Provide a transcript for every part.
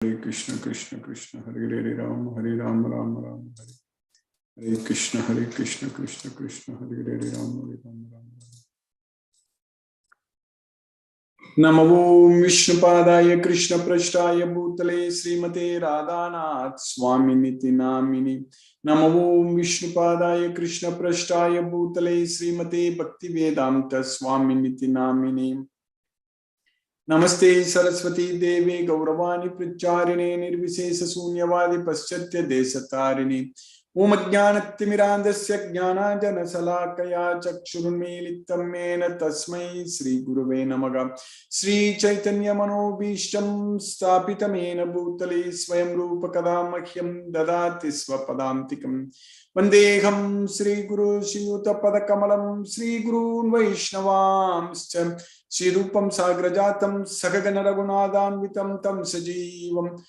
Hare Krishna, Krishna Krishna, Hare Hare Ram, Hare Ram, Ram Ram, Hare Hare Krishna, Krishna Krishna, Hare Hare Ram, Hare Ram, Ram Ram. Namo Vishnupadaya Krishna Prashtaya Bhutale Srimate Radhanath Swaminiti Namini. Namo Vishnupadaya Krishna Prashtaya Bhutale Srimate Bhaktivedanta Swaminiti Namini. Namaste Saraswati Devi Gauravani Pracharine Nirvisesa Sunyavadi Paschatya Desatarini. Om Ajnanatimirandasya Jnananjana Salakaya Chakshurunmilitam Mena Tasmai Sri Gurave Namaha. Sri Chaitanya Manobhishtam Stapitamena Bhutale Swayam Rupa Kadamahyam Dadati Swapadamtikam. Vandeham Sri Guru Shiyuta Padakamalam Sri Gurun Vaishnavamscha Sri Rupam Sagrajatam Sakagana Raghunathanvitam Tam Sajivam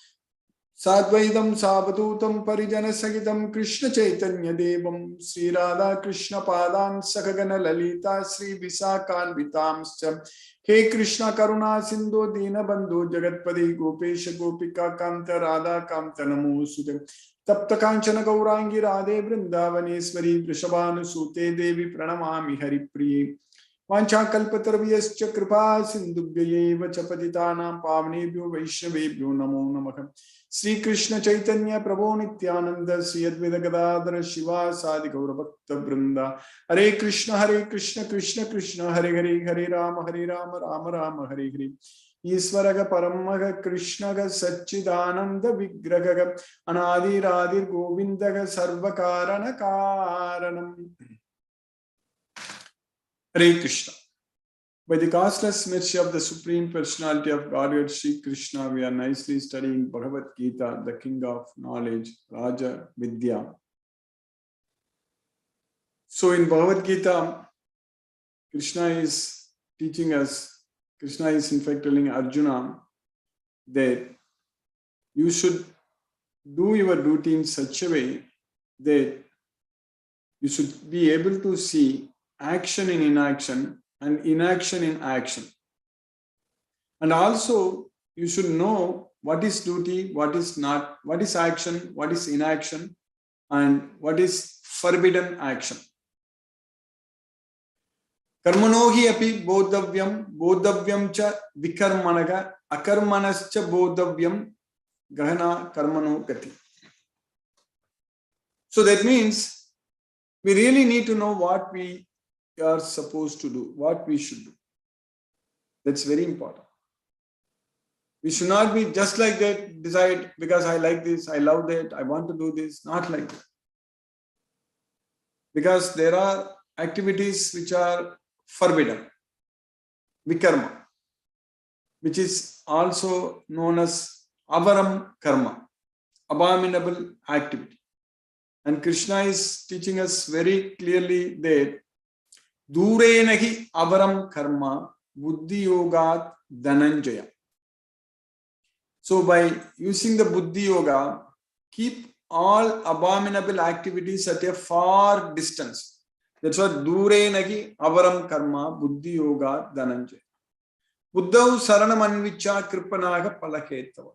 Sadvaidam Savadutam Parijana Sagitam Krishna Chaitanya Devam Sri Radha Krishna Padan Sakagana Lalita Sri Visakan Vitamscha. He Krishna Karuna Sindhu Dina Bandhu Jagatpadi Gopesha Gopika Kanta Radha Kanta Namo Sudam Tapta Kanchana Gaurangi Radhe Vrindavaneshwari Vrishabhanu Sute Devi Pranamami Haripriye. Vanchakalpatarvyascha kripa sindhubhyeva chapatitanam pavnebhyo vaishnavebhyo namo namaha. Sri Krishna Chaitanya Prabhu Nityananda Sri Advaita Gadadhara Shiva Sadi Gaura Bhakta Vrinda. Hare Krishna Krishna Krishna Hare Hare Hare Rama Rama Rama Hare Hare. Isvaraga Paramaga Krishnaga Satchidananda Vigraga Anadi Radhir Govindaga Sarvakarana Karanam. Hare Krishna. By the causeless mercy of the Supreme Personality of Godhead, Sri Krishna, we are nicely studying Bhagavad Gita, the King of Knowledge, Raja Vidya. So in Bhagavad Gita, Krishna is teaching us, Krishna is in fact telling Arjuna that you should do your duty in such a way that you should be able to see action in inaction and inaction in action. And also, you should know what is duty, what is not, what is action, what is inaction, and what is forbidden action. Karmanohi api bodhavyam cha vikarmanaga akarmanascha bodhavyam gahana karmano gati. So that means we really need to know what we are supposed to do, what we should do. That's very important. We should not be just like that, decide because I like this, I love that, I want to do this, not like that. Because there are activities which are forbidden, vikarma, which is also known as avaram karma, abominable activity. And Krishna is teaching us very clearly that Durenahi avaram karma buddhi yogat dhananjaya. So by using the buddhi yoga, keep all abominable activities at a far distance. That's what Durenahi avaram karma buddhi yogat dhananjaya. Buddhau saranam anvicha kripanaga palaketava.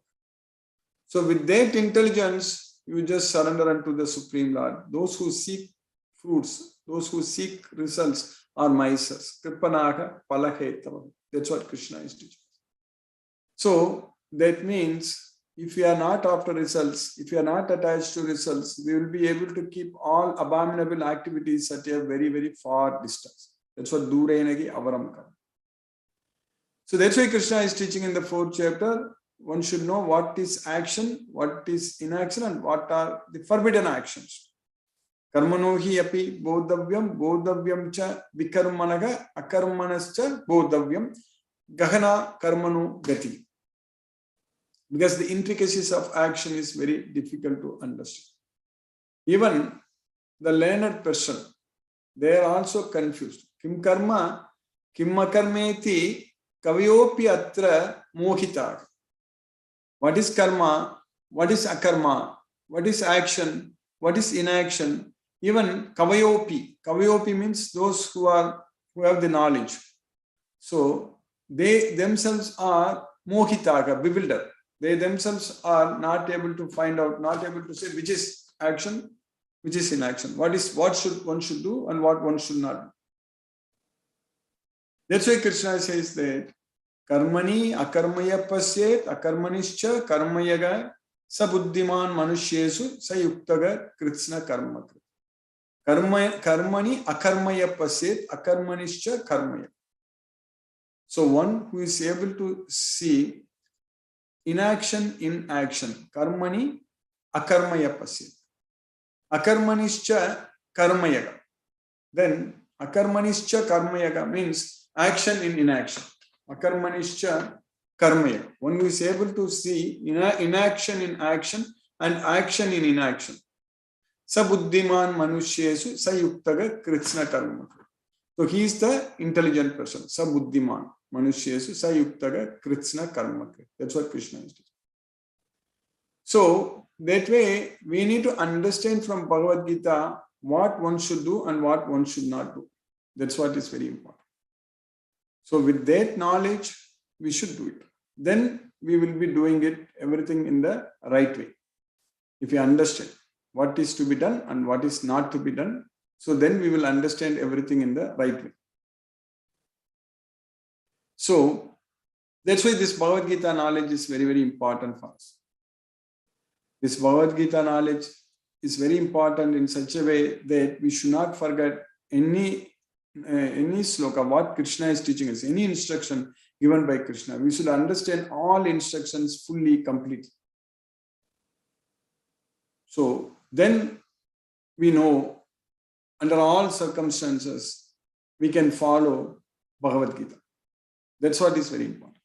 So with that intelligence, you just surrender unto the Supreme Lord. Those who seek fruits, those who seek results, are misers. Kripanaga palaketava. That's what Krishna is teaching. So that means if we are not after results, if we are not attached to results, we will be able to keep all abominable activities at a very, very far distance. That's what Durenagi avaram karma. So that's why Krishna is teaching in the 4th chapter. One should know what is action, what is inaction, and what are the forbidden actions. Karmanohi api bodhavyam cha vikarmanaga akarmanascha bodhavyam gahana karmano gati. Because the intricacies of action is very difficult to understand. Even the learned person, they are also confused. Kim karma, kim akarmeti kavyopi atra mohita. What is karma? What is akarma? What is action? What is inaction? Even kavayopi. Kavayopi means those who have the knowledge. So they themselves are mohitaga, bewildered. they themselves are not able to find out, not able to say which is action, which is inaction, what should one should do and what one should not do. That's why Krishna says that karmani akarmaya pasyet akarmanischa karmayaga sabuddhiman manushyesu sayuktaga kritsna karma. Karmani akarmaya pasyet akarmanischa karmaya. So one who is able to see inaction in action, karmani akarmaya pasyet. Akarmanischa karmayaga. Then akarmanischa karmayaga means action in inaction. Akarmanischa karmayaga. One who is able to see inaction in action and action in inaction. Sabuddhiman manushyesu sayuktaga kritsna karma. So he is the intelligent person. Sabuddhiman manushyesu sayuktaga kritsna karma. That's what Krishna is doing. So that way we need to understand from Bhagavad Gita what one should do and what one should not do. That's what is very important. So with that knowledge, we should do it. Then we will be doing it, everything in the right way. If you understand what is to be done and what is not to be done, so then we will understand everything in the right way. So that's why this Bhagavad Gita knowledge is very, very important for us. This Bhagavad Gita knowledge is very important in such a way that we should not forget any sloka, what Krishna is teaching us, any instruction given by Krishna. We should understand all instructions fully, completely. So then we know under all circumstances we can follow Bhagavad Gita. That's what is very important.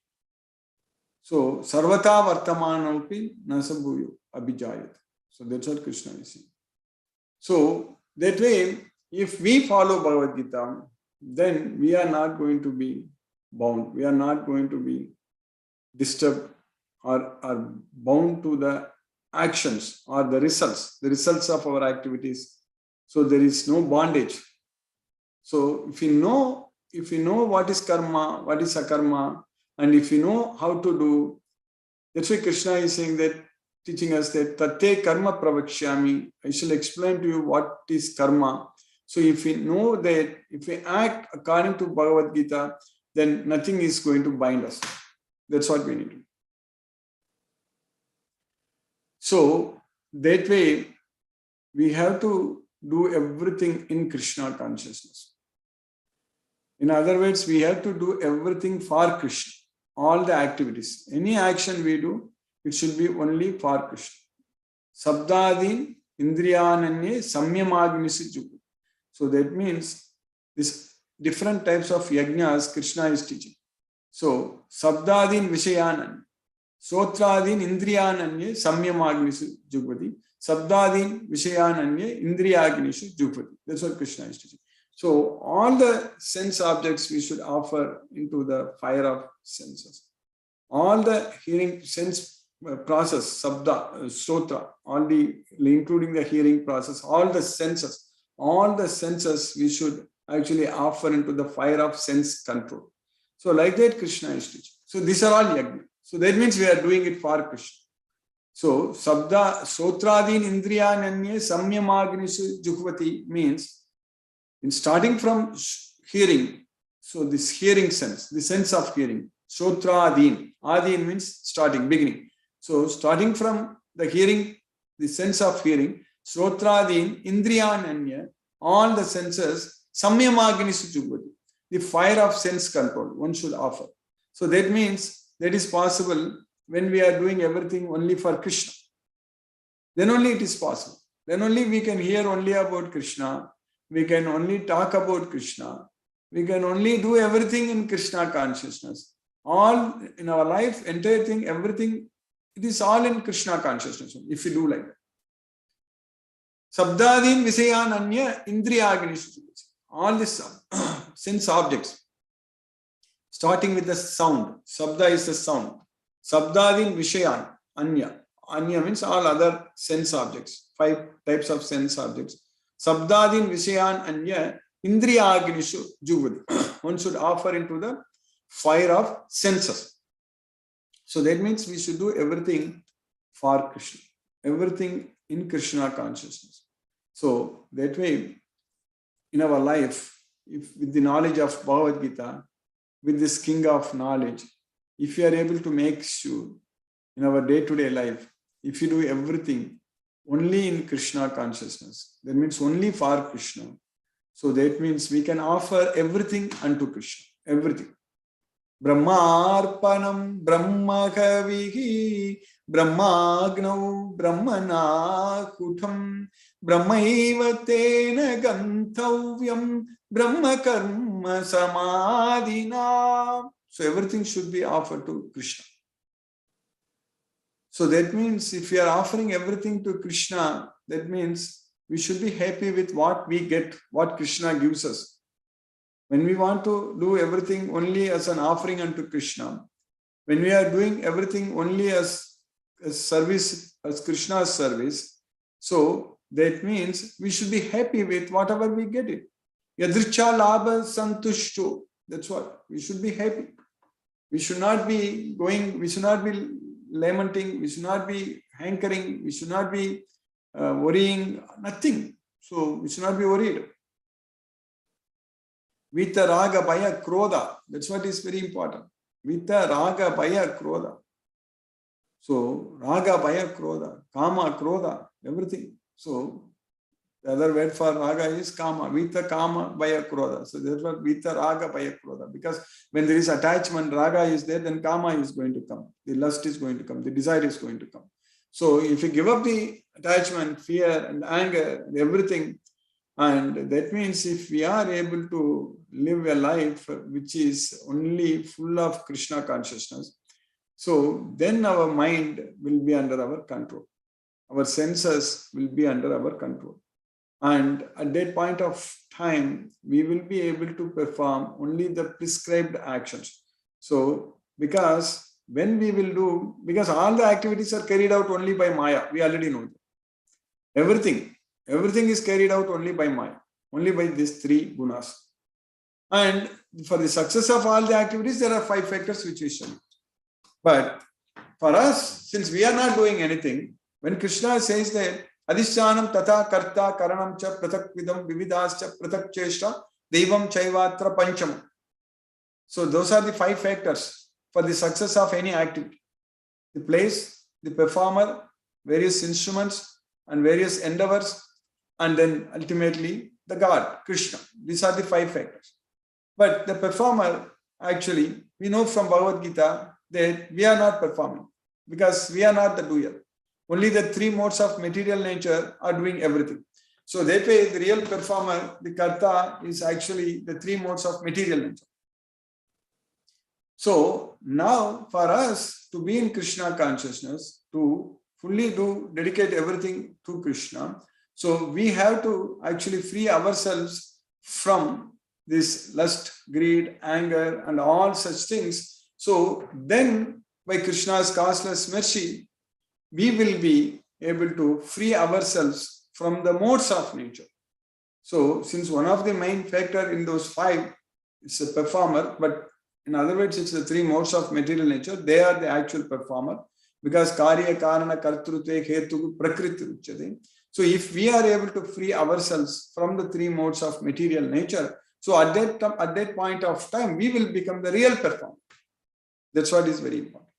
So sarvata vartamanopi nasabhuyo abhijayat. So that's what Krishna is saying. So that way, if we follow Bhagavad Gita, then we are not going to be bound. We are not going to be disturbed or are bound to the actions or the results of our activities. So there is no bondage. So if we know what is karma, what is akarma, and if we know how to do, that's why Krishna is saying that, teaching us that tate karma pravakshyami. I shall explain to you what is karma. So if we know that, if we act according to Bhagavad Gita, then nothing is going to bind us. That's what we need to do. So that way, we have to do everything in Krishna consciousness. In other words, we have to do everything for Krishna. All the activities, any action we do, it should be only for Krishna. Sabdadin indriyananye samyamagnisu jugu. So that means this different types of yajnas Krishna is teaching. So sabdadin vishayananye, sotradin indriyananye samyamagnisu jugvati, sabdadin vishayananye indriyagnishu jugvati. That's what Krishna is teaching. So all the sense objects we should offer into the fire of senses. All the hearing sense process, sabda, sotra, including the hearing process, all the senses we should actually offer into the fire of sense control. So like that Krishna is teaching. So these are all yajna. So that means we are doing it for Krishna. So sabda, sotradin indriyananye samyamagnisu jukvati means in starting from hearing, so this hearing sense, the sense of hearing, sotradin, adin means starting, beginning. So starting from the hearing, the sense of hearing, sotradin, indriyananya, all the senses, samyamagnisu jugvati, the fire of sense control, one should offer. So that means that is possible when we are doing everything only for Krishna. Then only it is possible. Then only we can hear only about Krishna. We can only talk about Krishna. We can only do everything in Krishna consciousness. All in our life, entire thing, everything, it is all in Krishna consciousness, if we do like that. Sabdadin visayananya indriyagnishu. All these sense objects, starting with the sound. Sabda is the sound. Sabdadin vishayan, anya. Anya means all other sense objects. 5 types of sense objects. Sabdadin vishayan anya indriyagnishu jugvati. One should offer into the fire of senses. So that means we should do everything for Krishna, everything in Krishna consciousness. So that way, in our life, if with the knowledge of Bhagavad Gita, with this king of knowledge, if you are able to make sure in our day-to-day life, if you do everything only in Krishna consciousness, that means only for Krishna. So that means we can offer everything unto Krishna, everything. Brahmarpanam Brahmakavihi Brahmagnau Brahmanakutam Brahmaiva tena gantavyam Brahma karma samadhina. So everything should be offered to Krishna. So that means if we are offering everything to Krishna, that means we should be happy with what we get, what Krishna gives us. When we want to do everything only as an offering unto Krishna, when we are doing everything only as service, as Krishna's service, so that means we should be happy with whatever we get it. Yadricha labha santushto. That's what. We should be happy. We should not be lamenting, we should not be hankering, we should not be worrying, nothing. So we should not be worried. Vita raga bhaya krodha. That's what is very important. Vita raga bhaya krodha. So raga bhaya krodha, kama krodha, everything. So the other word for raga is kama. Vita kama bhaya krodha. So therefore vita raga bhaya krodha. Because when there is attachment, raga is there, then kama is going to come. The lust is going to come. The desire is going to come. So if you give up the attachment, fear and anger and everything, and that means if we are able to live a life which is only full of Krishna consciousness, so then our mind will be under our control. Our senses will be under our control. And at that point of time, we will be able to perform only the prescribed actions. So, because when we will do, because all the activities are carried out only by Maya, we already know that. Everything is carried out only by Maya, only by these three gunas. And for the success of all the activities, there are 5 factors which we study. But for us, since we are not doing anything, when Krishna says that Adhishchanam tata karta karanam cha pratak vidam vividascha pratak cheshta devam chaivatra pancham. So those are the 5 factors for the success of any activity. The place, the performer, various instruments and various endeavors, and then ultimately the God, Krishna. These are the 5 factors. But the performer, actually, we know from Bhagavad Gita that we are not performing because we are not the doer. Only the 3 modes of material nature are doing everything. So that way, the real performer, the karta, is actually the 3 modes of material nature. So now for us to be in Krishna consciousness, to fully dedicate everything to Krishna, so we have to actually free ourselves from this lust, greed, anger, and all such things. So then by Krishna's causeless mercy, we will be able to free ourselves from the modes of nature. So since one of the main factor in those 5 is a performer, but in other words, it's the 3 modes of material nature, they are the actual performer, because karya karana kartrute hetu prakriti uchyate. So if we are able to free ourselves from the 3 modes of material nature, so at that point of time, we will become the real performer. That's what is very important.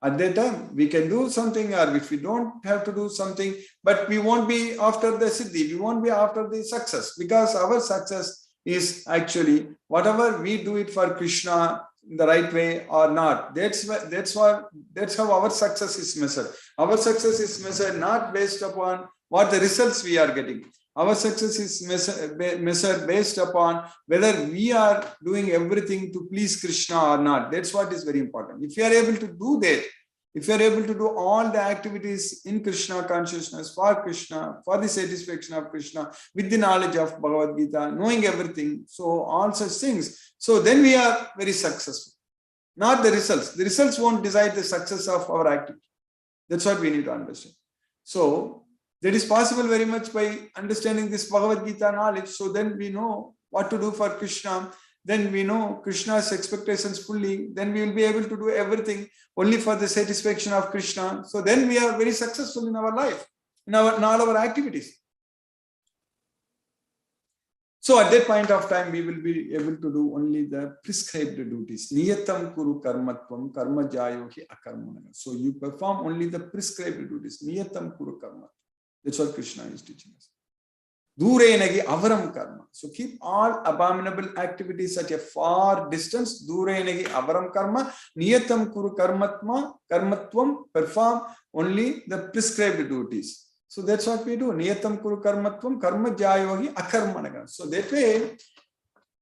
At that time, we can do something, or if we don't have to do something, but we won't be after the siddhi, we won't be after the success, because our success is actually whatever we do it for Krishna in the right way or not. That's how our success is measured. Our success is measured not based upon what the results we are getting. Our success is measured based upon whether we are doing everything to please Krishna or not. That's what is very important. If you are able to do that, if you are able to do all the activities in Krishna consciousness, for Krishna, for the satisfaction of Krishna, with the knowledge of Bhagavad Gita, knowing everything, so all such things, so then we are very successful. Not the results. The results won't decide the success of our activity. That's what we need to understand. So that is possible very much by understanding this Bhagavad Gita knowledge. So then we know what to do for Krishna. then we know Krishna's expectations fully, then we will be able to do everything only for the satisfaction of Krishna. So then we are very successful in our life, in all our activities. So at that point of time, we will be able to do only the prescribed duties. Niyatam kuru karmatvam karma jayohi akarmanaga. So you perform only the prescribed duties. Niyatam kuru karmatvam. That's what Krishna is teaching us. Durenagi avaram karma. So keep all abominable activities at a far distance. Durenagi avaram karma. Niyatam kuru karmatvam. Perform only the prescribed duties. So that's what we do. Niyatam kuru karmatvam karma jayohi akarmanaga. So that way,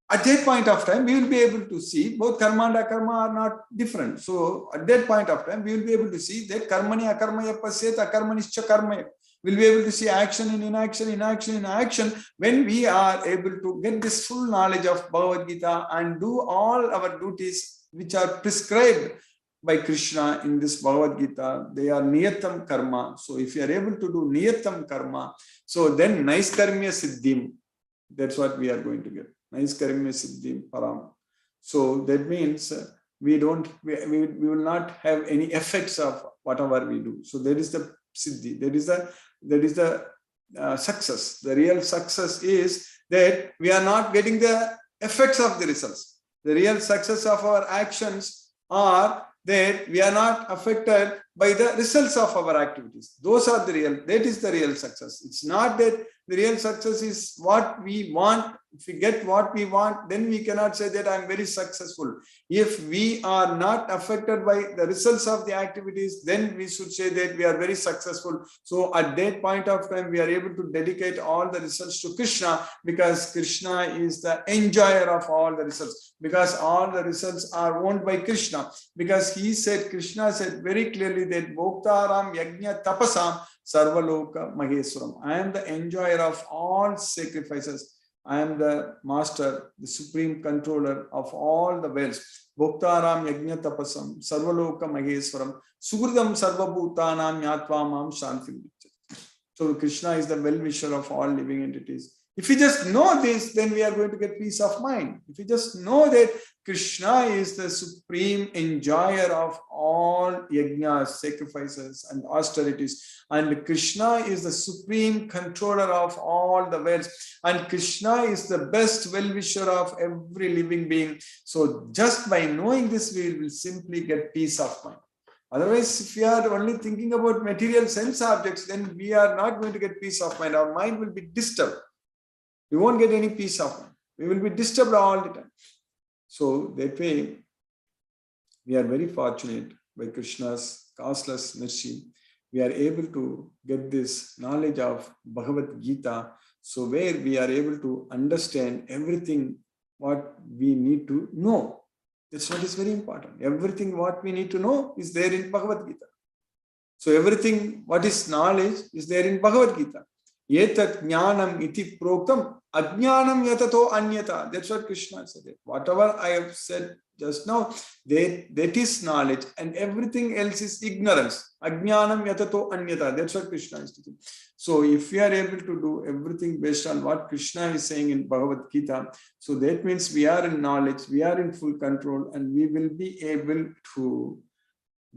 at that point of time, we will be able to see both karma and akarma are not different. So at that point of time, we will be able to see that karmani akarmaya pasyet akarmanischa karmaya. We'll be able to see action in inaction, inaction in action, when we are able to get this full knowledge of Bhagavad Gita and do all our duties which are prescribed by Krishna in this Bhagavad Gita. They are niyatam karma. So if you are able to do niyatam karma, so then naiskarmya siddhim, that's what we are going to get. Naiskarmya siddhim param. So that means we will not have any effects of whatever we do. So there is the siddhi. That is the success. The real success is that we are not getting the effects of the results. The real success of our actions are that we are not affected by the results of our activities. Those are that is the real success. It's not that the real success is what we want. If we get what we want, then we cannot say that I'm very successful. If we are not affected by the results of the activities, then we should say that we are very successful. So at that point of time, we are able to dedicate all the results to Krishna, because Krishna is the enjoyer of all the results, because all the results are owned by Krishna. Because Krishna said very clearly that Bhoktaram Yajna Tapasam Sarvaloka Maheswaram. I am the enjoyer of all sacrifices. I am the master, the supreme controller of all the wells. Bhoktaram Yajna Tapasam Sarvaloka Maheswaram Sugridam Sarvabhutanam Yatva Shantim. So Krishna is the well-wisher of all living entities. If we just know this, then we are going to get peace of mind. If we just know that Krishna is the supreme enjoyer of all yajnas, sacrifices and austerities, and Krishna is the supreme controller of all the wells, and Krishna is the best well-wisher of every living being. So just by knowing this, we will simply get peace of mind. Otherwise, if we are only thinking about material sense objects, then we are not going to get peace of mind. Our mind will be disturbed. We won't get any peace of mind. We will be disturbed all the time. So that way, we are very fortunate by Krishna's causeless mercy. We are able to get this knowledge of Bhagavad Gita, so where we are able to understand everything what we need to know. That's what is very important. Everything what we need to know is there in Bhagavad Gita. So everything what is knowledge is there in Bhagavad Gita. Yetat jnanam iti proktam ajnanam yatato anyata. That's what Krishna said. Whatever I have said just now, that is knowledge, and everything else is ignorance. Ajnanam yatato anyata. That's what Krishna is teaching. So if we are able to do everything based on what Krishna is saying in Bhagavad Gita, so that means we are in knowledge, we are in full control, and we will be able to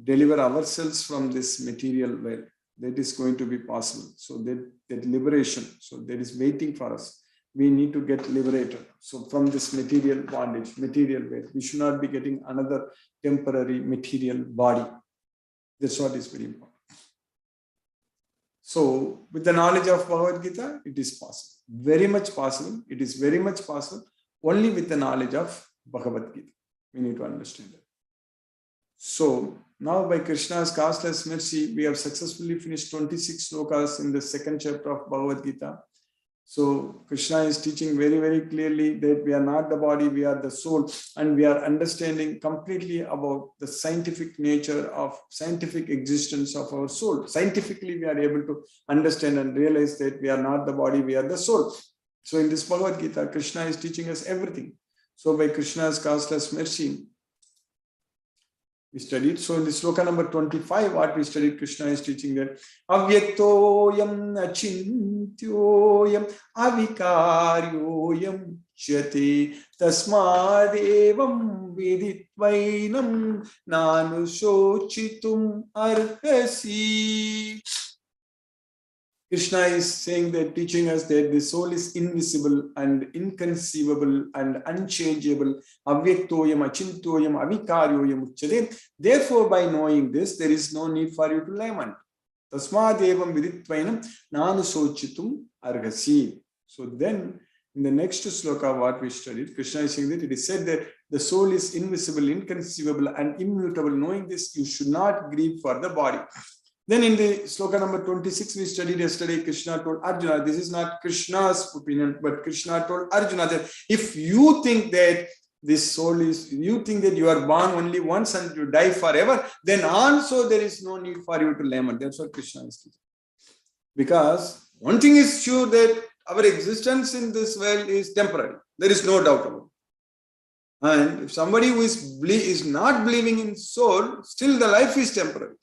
deliver ourselves from this material world. That is going to be possible. So that liberation, so that is waiting for us. We need to get liberated. So from this material bondage, material weight, we should not be getting another temporary material body. That's what is very important. So with the knowledge of Bhagavad Gita, it is possible. Very much possible. It is very much possible. Only with the knowledge of Bhagavad Gita. We need to understand that. So now by Krishna's causeless mercy, we have successfully finished 26 slokas in the second chapter of Bhagavad Gita. So Krishna is teaching very, very clearly that we are not the body, we are the soul, and we are understanding completely about the scientific nature of scientific existence of our soul. Scientifically, we are able to understand and realize that we are not the body, we are the soul. So in this Bhagavad Gita, Krishna is teaching us everything. So by Krishna's causeless mercy, we studied. So in the sloka number 25, what we studied, Krishna is teaching that avyaktoyam achintyoyam avikaryoyam chati tasmadevam viditvainam nanushochitum arhasi. Krishna is saying that, teaching us that the soul is invisible and inconceivable and unchangeable. Avyaktoyam, achintoyam, avikaryoyam uchyate. Therefore, by knowing this, there is no need for you to lament. Tasmadevam viditvainam nanusochitum arhasi. So then, in the next sloka, what we studied, Krishna is saying that it is said that the soul is invisible, inconceivable, and immutable. Knowing this, you should not grieve for the body. Then in the sloka number 26, we studied yesterday, Krishna told Arjuna, this is not Krishna's opinion, but Krishna told Arjuna that if you think that this soul is, you think that you are born only once and you die forever, then also there is no need for you to lament. That's what Krishna is teaching. Because one thing is sure, that our existence in this world is temporary. There is no doubt about it. And if somebody who is not believing in soul, still the life is temporary.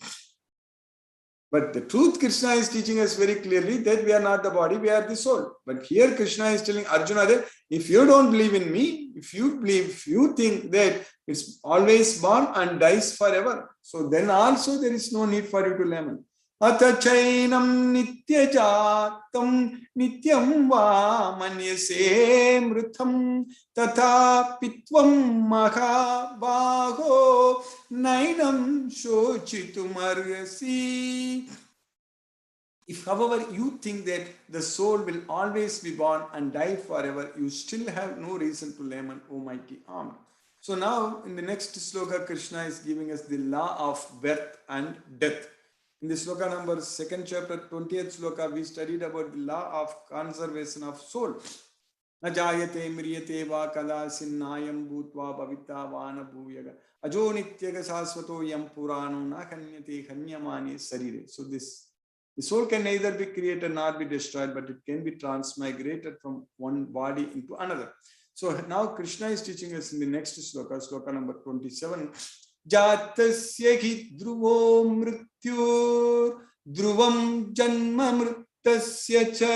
But the truth, Krishna is teaching us very clearly that we are not the body, we are the soul. But here Krishna is telling Arjuna that if you don't believe in me, if you think that it's always born and dies forever, so then also there is no need for you to lament. Ata chainam nityajatam nityam va manyase mrutham tata pitvam maha baho nainam shochitum arhasi. If, however, you think that the soul will always be born and die forever, you still have no reason to lament, O mighty arm. So now, in the next sloka, Krishna is giving us the law of birth and death. In the sloka number 2nd chapter, 20th sloka, we studied about the law of conservation of soul. Najayate mriyate va kada sinnayam bhutva bhavita vana bhuyaga ajo nityaga sasvato yam purano na kanyate kanyamani sarire. So the soul can neither be created nor be destroyed, but it can be transmigrated from one body into another. So now Krishna is teaching us in the next sloka, sloka number 27. Jatasya hi dhruvo mrityur dhruvam janma mrittasya cha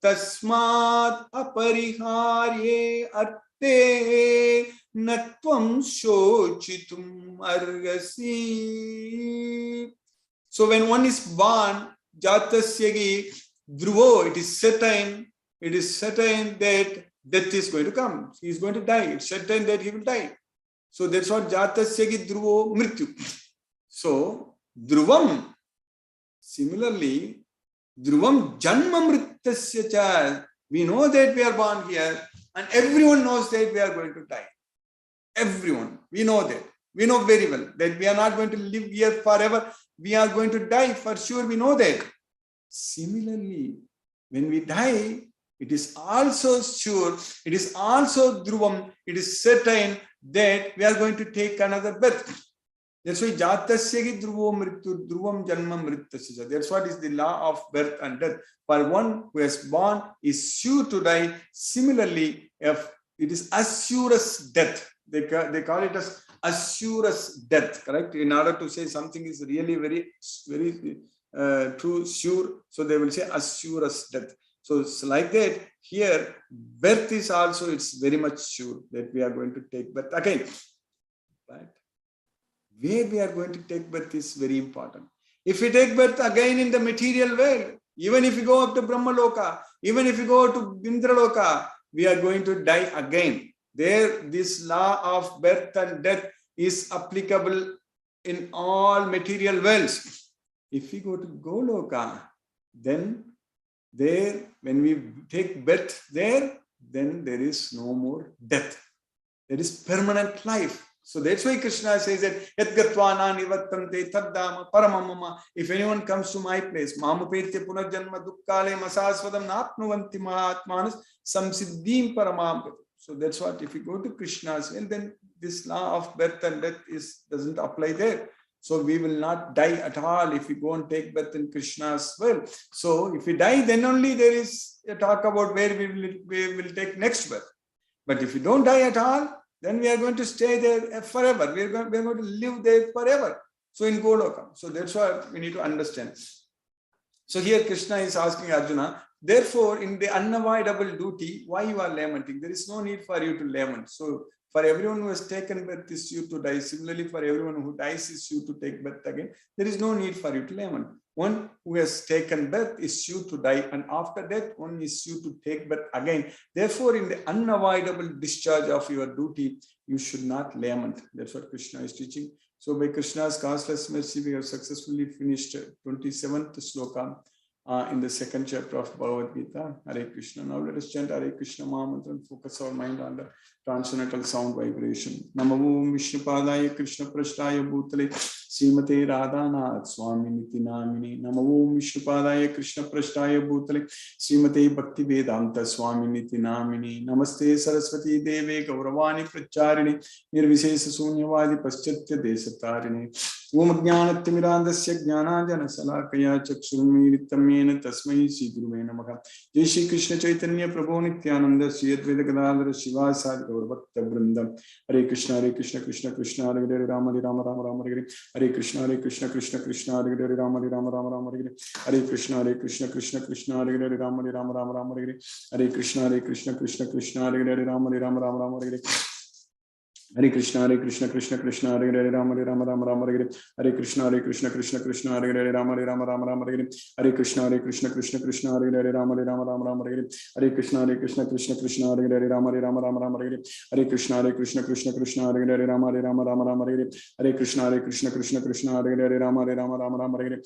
tasmat apariharye arte natvam shochitum arhasi. So when one is born, jatasya hi dhruvo, it is certain that death is going to come. He is going to die. It's certain that he will die. So that's what jatasya ki dhruvo mrityu. So dhruvam, similarly, dhruvam janma mrittasya cha. We know that we are born here, and everyone knows that we are going to die. Everyone, we know that. We know very well that we are not going to live here forever. We are going to die for sure. We know that. Similarly, when we die, it is also sure, it is also dhruvam, it is certain that we are going to take another birth. That's why jatasya ki dhruvo mrityu dhruvam janma mrittasya. That's what is the law of birth and death. For one who is born is sure to die. Similarly, if it is assurous death, they call it as assurous death, correct? In order to say something is really very, very true, sure, so they will say assurous death. So it's like that. Here, birth is also, it's very much sure that we are going to take birth again. But where we are going to take birth is very important. If we take birth again in the material world, even if we go up to Brahmaloka, even if we go to Indraloka, we are going to die again. There, this law of birth and death is applicable in all material worlds. If we go to Goloka, then there, when we take birth there, then there is no more death. There is permanent life. So that's why Krishna says that Yadgatvana nivattante taddama paramamama. If anyone comes to my place, mamupetya punarjanma dukkale masasvadam napnuvanti mahatmanas samsiddhim paramam. So that's what, if you go to Krishna's well, then this law of birth and death doesn't apply there. So we will not die at all if we go and take birth in Krishna's will. So if we die, then only there is a talk about where we will take next birth. But if we don't die at all, then we are going to stay there forever. We are going to live there forever. So in Goloka. So that's what we need to understand. So here Krishna is asking Arjuna, therefore, in the unavoidable duty, why you are lamenting? There is no need for you to lament. So for everyone who has taken birth is you to die. Similarly, for everyone who dies is you to take birth again. There is no need for you to lament. One who has taken birth is you to die, and after that, one is you to take birth again. Therefore, in the unavoidable discharge of your duty, you should not lament. That's what Krishna is teaching. So by Krishna's causeless mercy, we have successfully finished 27th sloka in the 2nd chapter of Bhagavad Gita. Hare Krishna. Now let us chant Hare Krishna Mahamantra and focus our mind on the transcendental sound vibration. Namo Om Vishnupadaya Krishna Prashtaya Bhutale Srimate Radhanath Swami Niti Namini. Namo Om Vishnupadaya Krishna Prashtaya Bhutale Srimate Bhakti Vedanta Swami Niti Namini. Namaste Saraswati Deve Gauravani Pracharini Nirvishesha Sunyavadi Paschatya Desatarini. Om Jnanatimirandasya Jnananjana Salakaya Chakshurmiritam Yena Tasmai Sri Guruve Namaha. Jai Shri Krishna Chaitanya Prabhu Nityananda Sri Advaita Gadadhara Shiva Sadi Gaur Bhakta Vrindam. Hare Krishna Krishna Krishna Hare Hare Rama Rama Rama Rama Hare Hare Krishna Krishna Krishna Hare Hare Rama Rama Rama Rama Hare Hare Krishna Krishna Hare Hare Rama Rama Rama Rama Hare Hare Krishna Krishna Hare Hare Rama Rama Rama Rama Hare Hare Krishna Krishna Hare Hare Rama Rama Rama Rama Hare Krishna Krishna Hare Hare Rama Rama Rama Rama Hare Krishna Krishna Hare Hare Rama Rama Rama Rama Hare Krishna Krishna Hare Hare Rama Rama Rama Rama Hare Krishna Krishna Hare Hare Rama Rama Rama Rama Hare Krishna Krishna Hare Hare Rama Rama Rama Rama Hare Krishna Krishna Hare Hare Rama Rama Rama Rama Hare Krishna Krishna Hare Hare Rama Rama Rama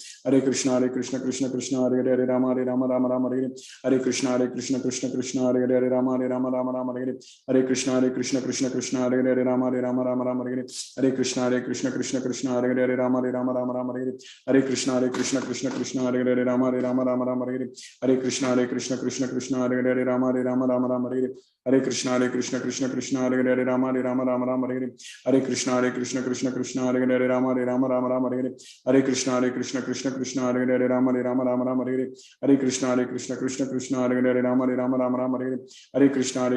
Rama Hare Krishna Krishna Hare Hare Rama Rama Rama Rama Hare Krishna Krishna Hare Hare Rama Rama Rama Rama Hare Krishna Krishna Hare Hare Rama Rama Rama Rama Hare Krishna Krishna Hare Hare Rama Rama Rama Rama Hare Krishna Krishna Hare Hare Rama Rama Rama Rama Hare Krishna Krishna Hare Hare Rama Rama Rama Rama Hare Krishna Krishna Hare Hare Rama Rama Rama Rama Hare Krishna Krishna Hare Hare Rama Rama Rama Rama Hare Krishna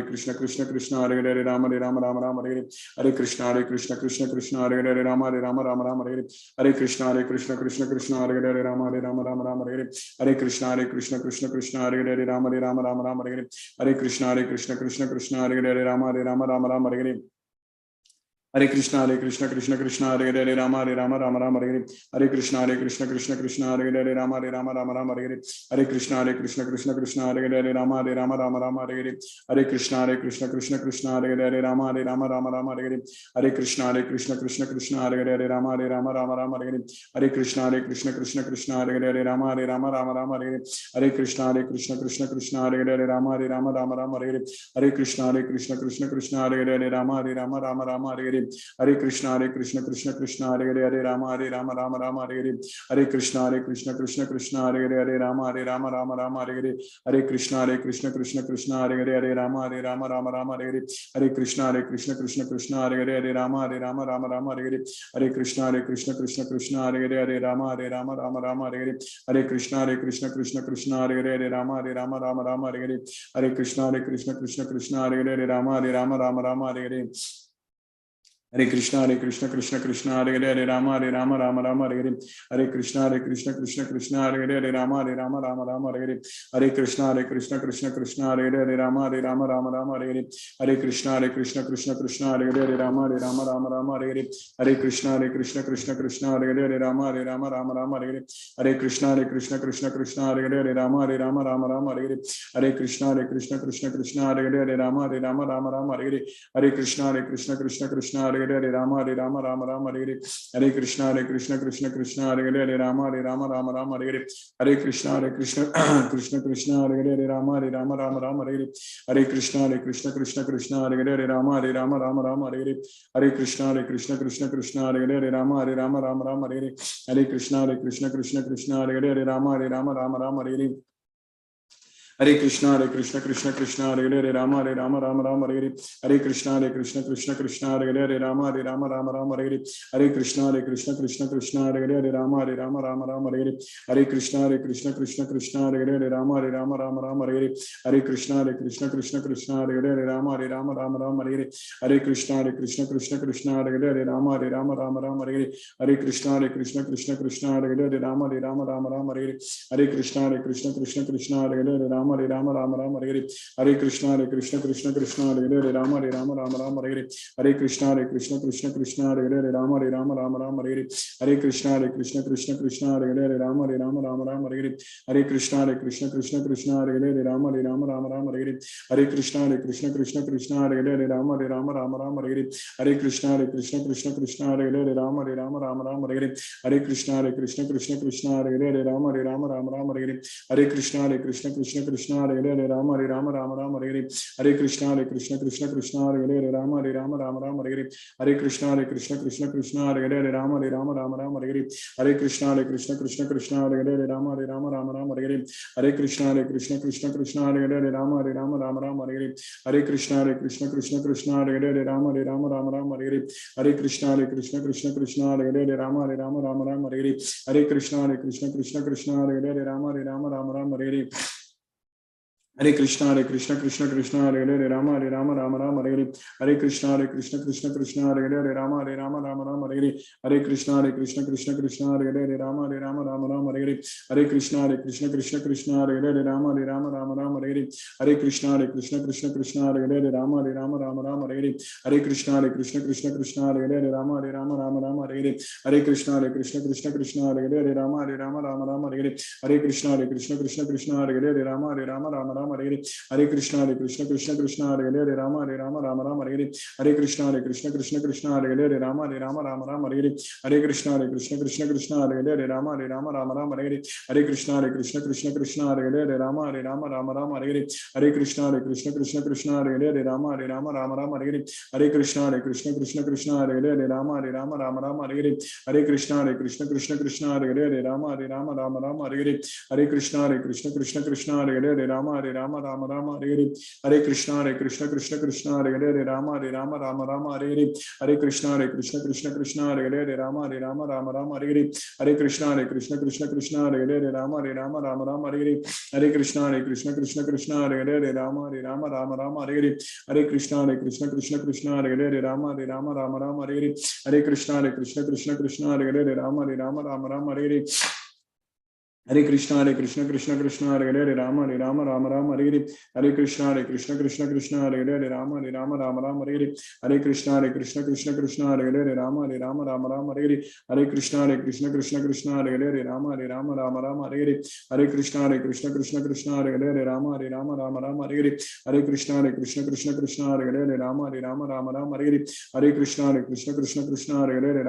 Krishna Hare Hare Rama Rama Rama Rama Hare Krishna Krishna Hare Hare Rama Rama Rama Rama Hare Krishna Krishna Hare Hare Rama Rama Rama Rama Hare Krishna Krishna Hare Hare Rama Rama Rama Rama Hare Krishna Krishna Hare Hare Rama Rama Rama Rama Hare Krishna Krishna Hare Hare Rama Rama Rama Rama Hare Krishna Krishna Hare Hare Rama Rama Rama Rama Hare Krishna Krishna Hare Hare Rama Rama Rama Rama Hare Krishna Krishna Hare Hare Rama Rama Rama Rama Hare Krishna Krishna Hare Hare Rama Rama Rama Rama Hare Krishna Krishna Hare Hare Rama Rama Rama Rama Hare Krishna Krishna Hare Hare Rama Rama Rama Rama Hare Krishna Krishna Hare Hare Rama Rama Rama Rama Hare Krishna Krishna Hare Hare Rama Rama Rama Hare Krishna Krishna Hare Hare Rama Rama Rama Hare Krishna Krishna Hare Hare Rama Rama Rama Hare Krishna Krishna Hare Hare Rama Rama Rama Hare Krishna Krishna Hare Hare Rama Rama Rama Hare Krishna Krishna Hare Hare Rama Rama Rama Hare Krishna Krishna Hare Hare Rama Rama Rama Hare Krishna Krishna Hare Hare Rama Rama Rama Hare Krishna Krishna Hare Hare Rama Rama Rama Hare Krishna Krishna Hare Hare Rama Rama Rama Hare Krishna Krishna Hare Hare Rama Rama Rama Hare Krishna Krishna Hare Hare Rama Rama Rama Hare Krishna Krishna Hare Hare Rama Rama Rama Hare Krishna Krishna Hare Hare Rama Rama Rama Hare Krishna Krishna Hare Hare Rama Rama Rama Hare Krishna Krishna Hare Hare Rama Rama Rama Hare Krishna Krishna Hare Hare Rama Rama Rama Hare Krishna Krishna Hare Hare Rama Rama Rama Hare Krishna Krishna Hare Hare Rama Rama Rama Hare Krishna Krishna Hare Hare Rama Rama Rama Hare Krishna Krishna Krishna Hare Hare Rama Rama Rama Hare Hare Hare Krishna Krishna Krishna Hare Hare Rama Rama Hare Hare Hare Krishna Krishna Krishna Hare Hare Rama Rama Hare Hare Hare Krishna Krishna Krishna Hare Hare Rama Rama Hare Hare Hare Krishna Krishna Krishna Hare Hare Rama Rama Hare Hare Hare Krishna Krishna Krishna Hare Hare Rama Rama Hare Hare Hare Krishna Krishna Krishna Hare Hare Rama Rama Hare Hare Hare Krishna Krishna Krishna Hare Hare Rama Rama Hare Hare Hare Krishna Krishna Krishna Hare Hare Rama Rama Hare Hare Hare Krishna Krishna Krishna Hare Hare Rama Rama Hare Hare Hare Krishna Krishna Krishna Hare Hare Rama Rama Hare Hare Hare Krishna Krishna Krishna Hare Hare Rama Rama Hare Hare Hare Krishna Krishna Krishna Hare Hare Rama Rama Hare Hare Hare Krishna Krishna Krishna Hare Hare Rama Rama Hare Hare Hare Krishna Krishna Krishna Hare Hare Rama Rama Hare Hare Hare Krishna Krishna Krishna Hare Hare Rama Rama Hare Hare Hare Krishna Krishna Krishna Hare Hare Rama Rama Hare Hare Hare Krishna Krishna Krishna Hare Hare Rama Rama Hare Hare Hare Krishna Krishna Krishna Hare Hare Rama Rama Hare Hare Hare Krishna Krishna Krishna Hare Hare Rama Rama Hare Hare Hare Krishna Krishna Krishna Hare Hare Rama Rama Hare Hare Hare Krishna Krishna Krishna Hare Hare Rama Rama Hare Hare Hare Krishna Krishna Krishna Hare Hare Rama Rama Hare Hare Hare Krishna Krishna Hare Hare Rama Rama Hare Hare Hare Krishna Krishna Krishna Hare Hare Rama Rama Hare Hare Hare Krishna Krishna Krishna Hare Hare Rama Rama Hare Hare Hare Krishna Krishna Krishna Hare Hare Rama Rama Hare Hare Hare Krishna Krishna Krishna Hare Hare Rama Rama Hare Hare Hare Krishna Krishna Krishna Hare Hare Rama Rama Hare Hare Hare Krishna Krishna Krishna Hare Hare Rama Rama Hare Hare Hare Krishna Krishna Krishna Hare Hare Rama Rama Hare Hare Hare Krishna Krishna Krishna Hare Hare Rama Rama Hare Hare Hare Krishna Krishna Krishna Hare Hare Rama Rama Hare Hare Hare Krishna Krishna Krishna Hare Hare Rama Rama Hare Hare Hare Krishna Krishna Krishna Hare Hare Rama Rama Hare Hare Hare Krishna Krishna Krishna Hare Hare Rama Rama Hare Hare Hare Krishna Krishna Krishna Hare Hare Rama Rama Hare Hare Hare Krishna Krishna Krishna Hare Hare Rama Rama Hare Hare Hare Krishna Krishna Krishna Hare Hare Rama Rama Hare Hare Hare Krishna Krishna Krishna Hare Hare Rama Rama Hare Hare Hare Krishna Krishna Krishna Hare Hare Rama Rama Hare Hare Hare Krishna Krishna Krishna Hare Hare Rama Rama Hare Hare Hare Krishna Krishna Krishna Hare Hare Rama Rama Hare Hare Hare Krishna Krishna Krishna Hare Hare Rama Rama Hare Hare Hare Krishna Krishna Krishna Hare Hare Rama Rama Hare Hare Hare Krishna Krishna Hare Hare Rama Hare Hare Hare Krishna Krishna Krishna Hare Hare Rama Rama Hare Hare Hare Krishna Krishna Krishna Hare Hare Rama Rama Hare Hare Hare Krishna Krishna Krishna Hare Hare Rama Rama Hare Hare Hare Krishna Krishna Krishna Hare Hare Rama Rama Hare Hare Hare Krishna Krishna Krishna Hare Hare Rama Rama Hare Hare Hare Krishna Krishna Krishna Hare Hare Rama Rama Hare Hare Hare Krishna Krishna Krishna Hare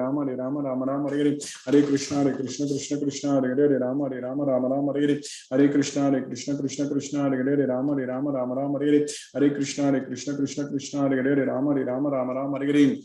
Hare Rama Rama Hare Hare Hare Krishna Krishna Krishna Hare Hare Rama Rama Hare Hare Hare Krishna Krishna Krishna Hare Hare Rama Rama Hare Hare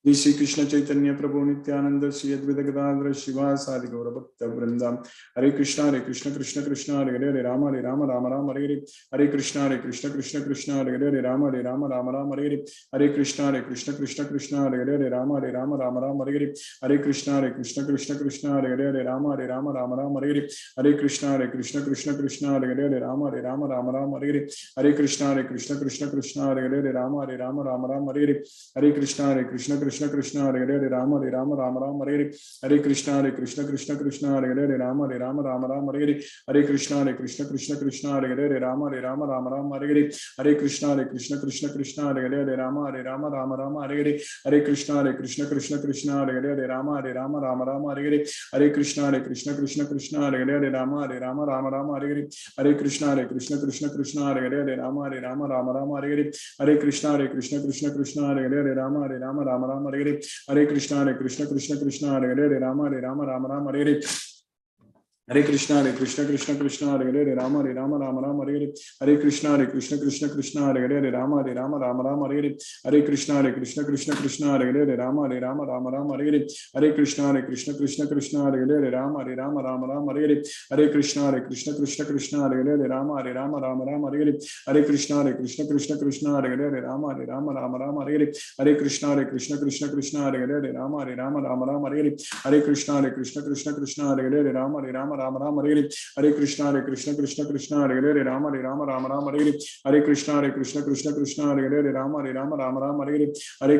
Shri Krishna Chaitanya Prabhu Nityananda Shri Advaita Gadadhara Shivasadi Gaura Bhakta Vrindam Hare Krishna Krishna Krishna Hare Hare Rama Rama Hare Hare Hare Krishna Krishna Krishna Hare Hare Rama Rama Hare Hare Hare Krishna Krishna Krishna Hare Hare Rama Rama Hare Hare Hare Krishna Krishna Krishna Hare Hare Rama Rama Hare Hare Hare Krishna Krishna Krishna Hare Hare Rama Rama Hare Hare Hare Krishna Krishna Krishna Hare Hare Rama Rama Hare Hare Hare Krishna Krishna Krishna Hare Hare Rama Rama Hare Hare Hare Krishna Krishna Krishna Hare Hare Rama Rama Hare Hare Hare Krishna Krishna Krishna Hare Hare Rama Rama Hare Hare Hare Krishna Krishna Krishna Hare Hare Rama Rama Hare Hare Hare Krishna Krishna Krishna Hare Hare Rama Rama Hare Hare Hare Krishna Krishna Krishna Hare Hare Rama Rama Hare Hare Hare Krishna Krishna Krishna Hare Hare Rama Rama Hare Hare Hare Krishna Krishna Krishna Hare Hare Rama Rama Hare Hare Krishna Krishna Krishna Hare Hare Rama Rama Hare Hare Hare Krishna Krishna Krishna Hare Hare Rama Rama Rama Hare Hare Hare Krishna Krishna Hare Hare Rama Rama Hare Hare Hare Krishna Krishna Hare Hare Rama Rama Hare Hare Hare Krishna Krishna Hare Hare Rama Rama Hare Hare Hare Krishna Krishna Hare Hare Rama Rama Hare Hare Hare Krishna Krishna Hare Hare Rama Rama Hare Hare Hare Krishna Krishna Hare Hare Rama Rama Hare Hare Hare Krishna Krishna Hare Hare Rama Rama Hare Hare Hare Krishna Krishna Hare Hare Rama Rama Hare Hare Hare Krishna Krishna Hare Hare Rama Rama Hare Hare Hare Krishna Krishna Hare Hare Rama Rama Hare Hare Hare Krishna Krishna Hare Hare Rama Rama Hare Hare Hare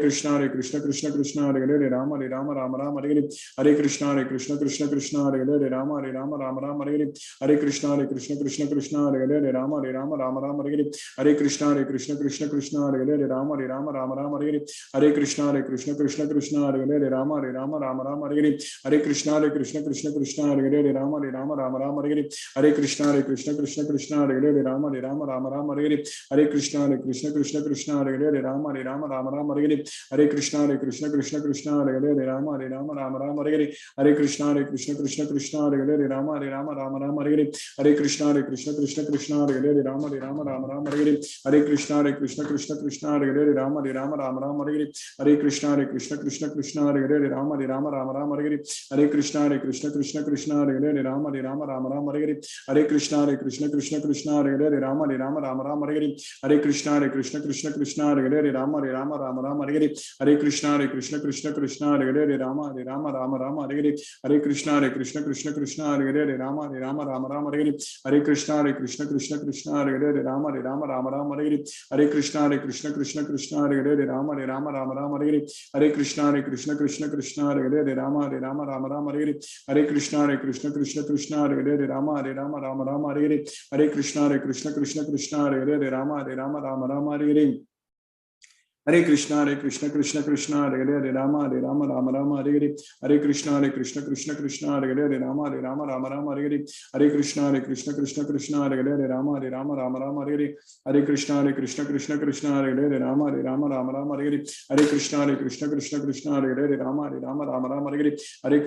Krishna Krishna Hare Hare Rama Rama Hare Hare Hare Krishna Krishna Hare Hare Rama Rama Hare Hare Hare Krishna Krishna Hare Hare Rama Rama Hare Hare Hare Krishna Krishna Hare Hare Rama Rama Hare Hare Hare Krishna Krishna Hare Hare Rama Rama Hare Hare Hare Krishna Krishna Hare Hare Rama Rama Hare Hare Hare Krishna Krishna Hare Hare Rama Rama Hare Hare Hare Krishna Krishna Hare Hare Rama Rama Hare Hare Hare Krishna Krishna Hare Hare Rama Rama Hare Hare Hare Krishna Krishna Hare Hare Rama Rama Hare Hare Hare Krishna Krishna Hare Hare Rama Rama Hare Hare Hare Krishna Krishna Hare Hare Rama Rama Hare Hare Hare Krishna Krishna Hare Hare Rama Rama Hare Hare Hare Krishna Krishna Hare Hare Rama Rama Hare Hare Hare Krishna Krishna Hare Hare Rama Rama Hare Hare Hare Krishna Krishna Hare Hare Rama Rama Hare Hare Hare Krishna Krishna Hare Hare Rama Rama Hare Hare Hare Krishna Krishna Hare Hare Rama Rama Hare Hare Hare Krishna Krishna Hare Hare Rama Rama Hare Hare Hare Krishna Krishna Hare Hare Rama Rama Hare Hare Hare Krishna Krishna Hare Hare Rama Rama Hare Hare Hare Krishna Krishna Hare Hare Rama Rama Hare Hare Hare Krishna Krishna Hare Hare Rama Rama Hare Hare Hare Krishna Krishna Hare Hare Rama Rama Hare Hare Hare Krishna Krishna Hare Hare Rama Rama Hare Hare Hare Krishna Krishna Hare Hare Rama Rama Hare Hare Hare Krishna Krishna Hare Hare Rama Rama Hare Hare Hare Krishna Krishna Hare Hare Rama Rama Hare Hare Hare Krishna Krishna Hare Hare Rama Rama Hare Hare Hare Krishna Krishna Hare Hare Rama Rama Hare Hare Hare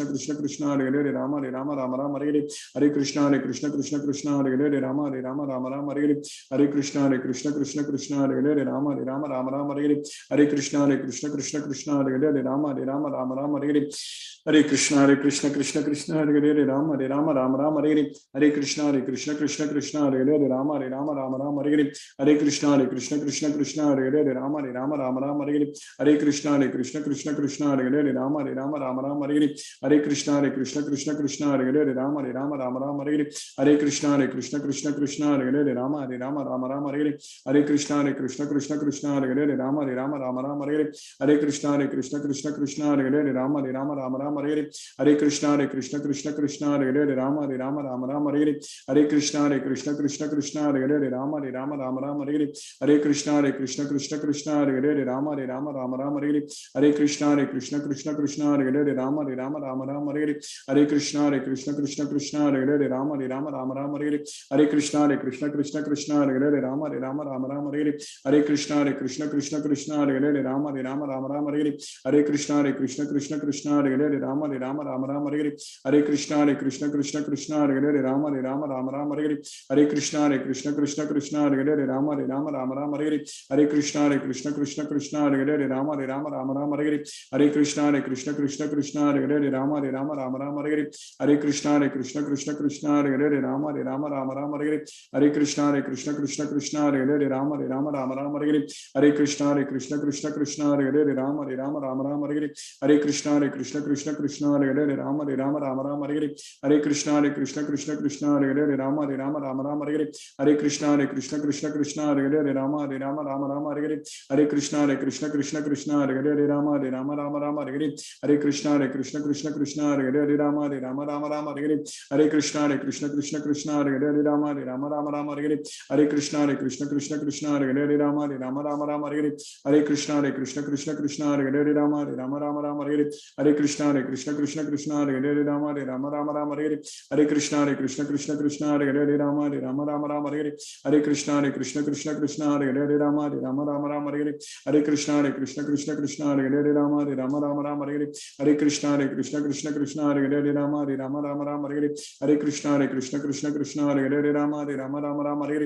Krishna Krishna Hare Hare Rama Rama Hare Hare Hare Krishna Krishna Hare Hare Rama Rama Hare Hare Hare Krishna Krishna Hare Hare Rama Rama Hare Hare Hare Krishna Krishna Hare Hare Rama Rama Hare Hare Hare Krishna Krishna Hare Hare Rama Rama Hare Hare Hare Krishna Krishna Hare Hare Rama Rama Hare Hare Hare Krishna Krishna Hare Hare Rama Rama Hare Hare Hare Krishna Krishna Hare Hare Rama Rama Hare Hare Hare Krishna Krishna Hare Hare Rama Rama Hare Hare Hare Krishna Krishna Hare Hare Rama Rama Hare Hare Hare Krishna Krishna Hare Hare Rama Rama Hare Hare Hare Krishna Krishna Hare Hare Rama Rama Hare Hare Hare Krishna Krishna Hare Hare Rama Rama Hare Hare Hare Krishna Krishna Hare Hare Rama Rama Hare Hare Hare Krishna Krishna Hare Hare Rama Rama Hare Hare Hare Krishna Krishna Hare Hare Rama Rama Hare Hare Hare Krishna Krishna Hare Hare Rama Rama Hare Hare Hare Krishna Krishna Hare Hare Rama Rama Hare Hare Hare Krishna Krishna Hare Hare Rama Rama Hare Hare Hare Krishna Krishna Hare Hare Rama Rama Hare Hare Hare Krishna Krishna Hare Hare Rama Rama Hare Hare Hare Krishna Krishna Hare Hare Rama Rama Hare Hare Hare Krishna Krishna Hare Hare Rama Rama Hare Hare Hare Krishna Krishna Hare Hare Rama Rama Hare Hare Hare Krishna Krishna Hare Hare Rama Rama Hare Hare Hare Krishna Krishna Hare Hare Rama Rama Hare Hare Hare Krishna Krishna Hare Hare Rama Rama Hare Hare Hare Krishna Krishna Hare Hare Rama Rama Hare Hare Hare Krishna Krishna Hare Hare Rama Rama Hare Hare Hare Krishna Krishna Hare Hare Rama Rama Rama Hare Krishna Krishna Krishna Hare Hare Rama Rama Hare Krishna Krishna Krishna Hare Hare Rama Rama Hare Krishna Krishna Krishna Hare Hare Rama Rama Hare Krishna Krishna Krishna Hare Hare Rama Rama Hare Krishna Krishna Krishna Hare Hare Rama Rama Hare Krishna Krishna Krishna Hare Hare Rama Rama Hare Krishna Krishna Krishna Hare Hare Rama Rama Hare Krishna Krishna Krishna Hare Hare Rama Rama Hare Krishna Krishna Krishna Hare Hare Rama Rama Hare Krishna Krishna Krishna Hare Hare Rama Rama Hare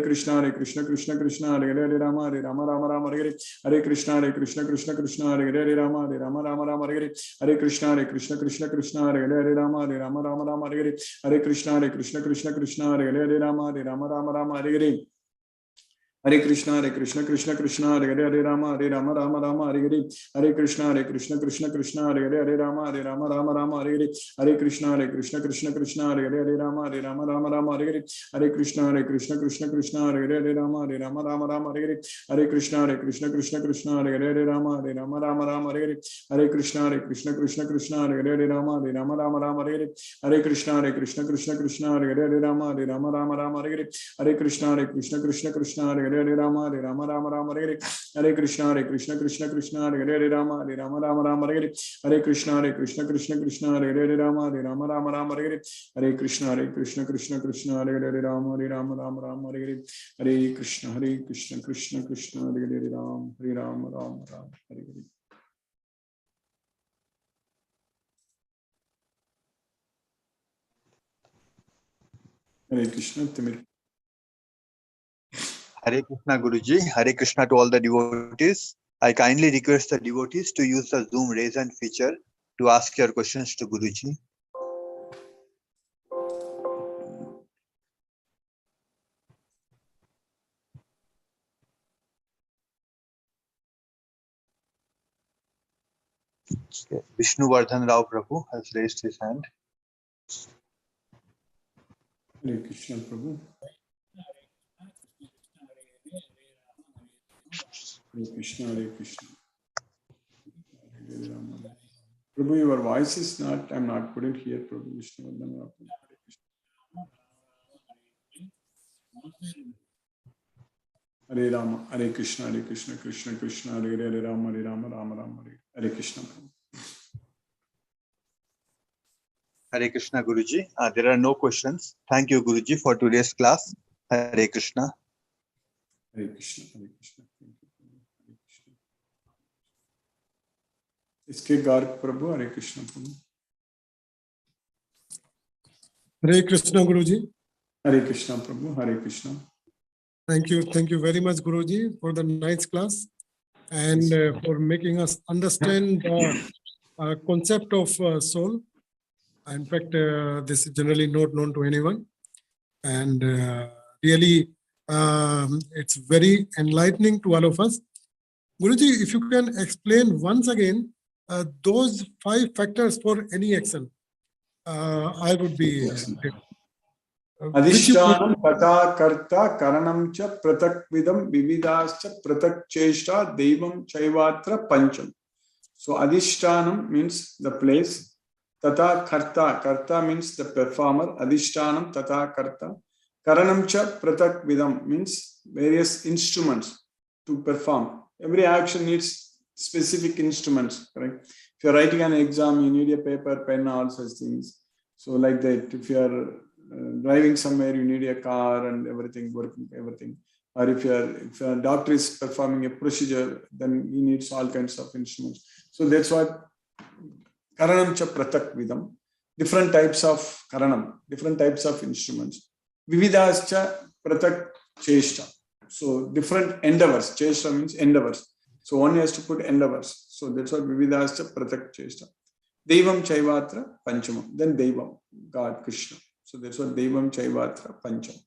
Krishna Krishna Krishna Hare Hare Rama Rama Hare Krishna Krishna Hare Hare Rama Rama Hare Krishna Krishna Hare Hare Rama Rama Hare Krishna Krishna Hare Hare Rama Rama Hare Krishna Krishna Hare Hare Rama Rama Hare Krishna Krishna Hare Hare Rama Rama Hare Krishna Krishna Hare Hare Rama Rama Hare Krishna Krishna Hare Hare Rama Rama Hare Krishna Krishna Hare Hare Rama Rama Hare Krishna Krishna Hare Hare Rama Rama Hare Krishna Krishna Hare Hare Rama Rama Hare Krishna Krishna Hare Hare Rama Rama Hare Krishna Krishna Hare Hare Rama Rama Hare Hare. Hare Krishna Timir. Hare Krishna Guruji, Hare Krishna to all the devotees. I kindly request the devotees to use the Zoom raise hand feature to ask your questions to Guruji. Okay. Vishnu Vardhan Rao Prabhu has raised his hand. Hare Krishna Prabhu. Hare Krishna Hare Rama. Prabhu, your voice is not, I'm not couldn't hear Prabhu Vishnu Vardhan Rao. Hare Rama, Hare Krishna Krishna Hare Hare Rama Rama Hare Krishna. Hare Krishna Guruji. There are no questions. Thank you Guruji for today's class. Hare Krishna. Hare Krishna. Thank you. Hare Krishna. SK Garg Prabhu, Hare Krishna Prabhu. Hare Krishna Guruji. Hare Krishna Prabhu, Hare Krishna. Thank you very much Guruji for the nice class and for making us understand the concept of soul. In fact, this is generally not known to anyone, and really it's very enlightening to all of us. Guruji, if you can explain once again those 5 factors for any action, I would be grateful. Adhishtanam tata karta karanam cha pratak vidam vividascha pratak cheshta devam chaivatra pancham. So adhishtanam means the place. Tata karta means the performer. Adhishtanam tata karta. Karanam cha pratak vidam means various instruments to perform. Every action needs specific instruments, correct? If you're writing an exam, you need a paper, pen, all such things. So like that, if you're driving somewhere, you need a car and everything, working, everything. Or if a doctor is performing a procedure, then he needs all kinds of instruments. So that's what Karanam cha pratak vidam, different types of karanam, different types of instruments. Vividas cha pratak cheshta. So different endeavors. Cheshta means endeavors. So one has to put endeavors. So that's what Vividas cha pratak cheshta. Devam chaivatra panchamam. Then Devam, God, Krishna. So that's what Devam chaivatra pancham.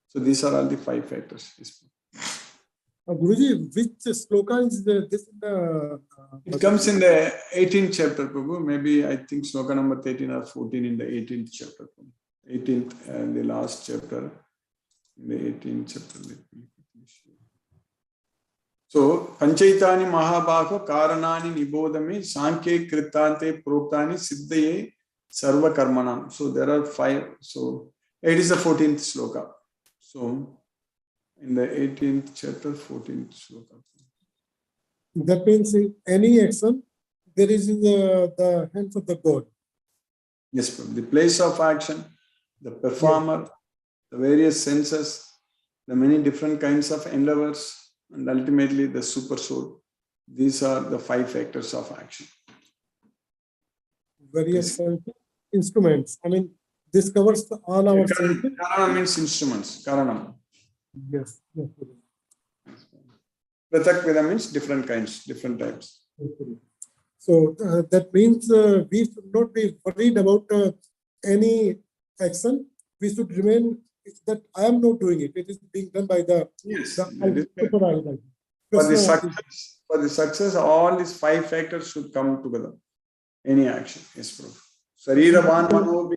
So these are all the 5 factors. Guruji, which sloka is this? It comes in the 18th chapter, Prabhu. Maybe I think sloka number 13 or 14 in the 18th chapter. 18th and the last chapter. In the 18th chapter. So, Panchaitani Mahabhako Karanani Nibodami Sankhe Kritante Proktani Siddhaye Sarva Karmanam. So there are 5. So it is the 14th sloka. So in the 18th chapter, 14th sloka. That means in any action, there is the hands of the God. Yes, Prabhu. The place of action, the performer, the various senses, the many different kinds of endeavors, and ultimately the super soul. These are the 5 factors of action. Various instruments. I mean, this covers all our senses. Karana means instruments. Karanam. Yes. Prathak Vida means different kinds, different types. So that means we should not be worried about any action. We should remain that I am not doing it. It is being done by the For the success, all these 5 factors should come together. Any action. Yes, Prabhu. Sariravan mano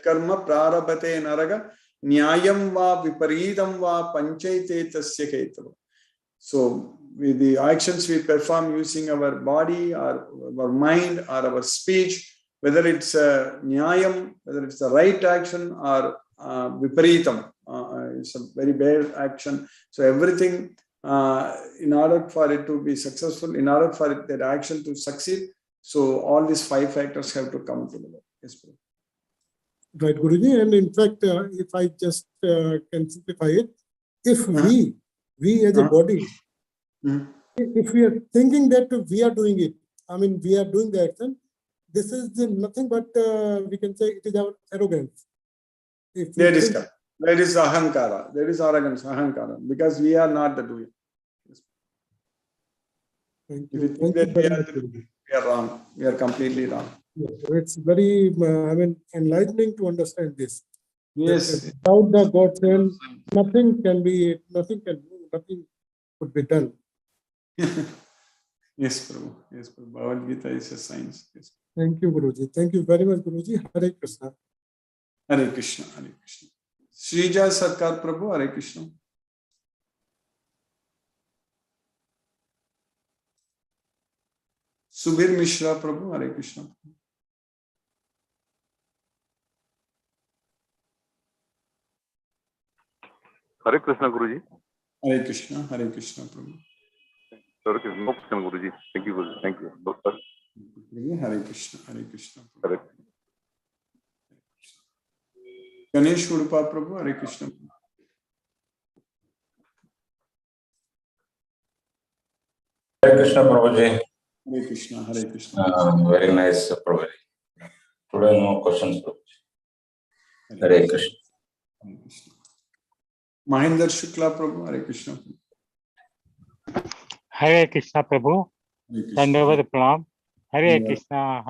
karma prarabhate naraga nyayam va viparidam va panchaite tasya ketava. So with the actions we perform using our body or our mind or our speech, whether it's nyayam, whether it's the right action or viparitam, it's a very bad action. So everything, in order for it to be successful, in order for that action to succeed, so all these 5 factors have to come together. Yes, right, Guruji. And in fact, if I just can simplify it, if we as a body, if we are thinking that we are doing it, I mean, we are doing the action, this is nothing but we can say it is our arrogance. That is correct. That is ahankara. That is arrogance, ahankara, because we are not the doer. Thank If you. you think that we are wrong, we are completely wrong. Yes, it's very, enlightening to understand this. Yes. Without the God's help, nothing can move, nothing could be done. Yes, Prabhu. Yes, Prabhu. Bhagavad Gita is a science. Yes. Thank you, Guruji. Thank you very much, Guruji. Hare Krishna. Hare Krishna. Hare Krishna. Srija Sarkar Prabhu. Hare Krishna. Subir Mishra Prabhu. Hare Krishna. Hare Krishna, Guruji. Hare Krishna. Hare Krishna Prabhu. Hare Krishna, no question, Guruji. Thank you, Guruji. Thank you. No, sir. Hare Krishna. Hare Krishna. Hare Ganesh Udupa Prabhu. Hare Krishna. Hare Krishna, Prabhuji. Hare Krishna. Hare Krishna. Very nice, Prabhuji. Today, no questions, Prabhuji. Hare Krishna. Hare Krishna. Mahendra Shukla Prabhu. Hare Krishna. Hare Krishna Prabhu. Hare Krishna. Dandavad Pranam. Hare Krishna,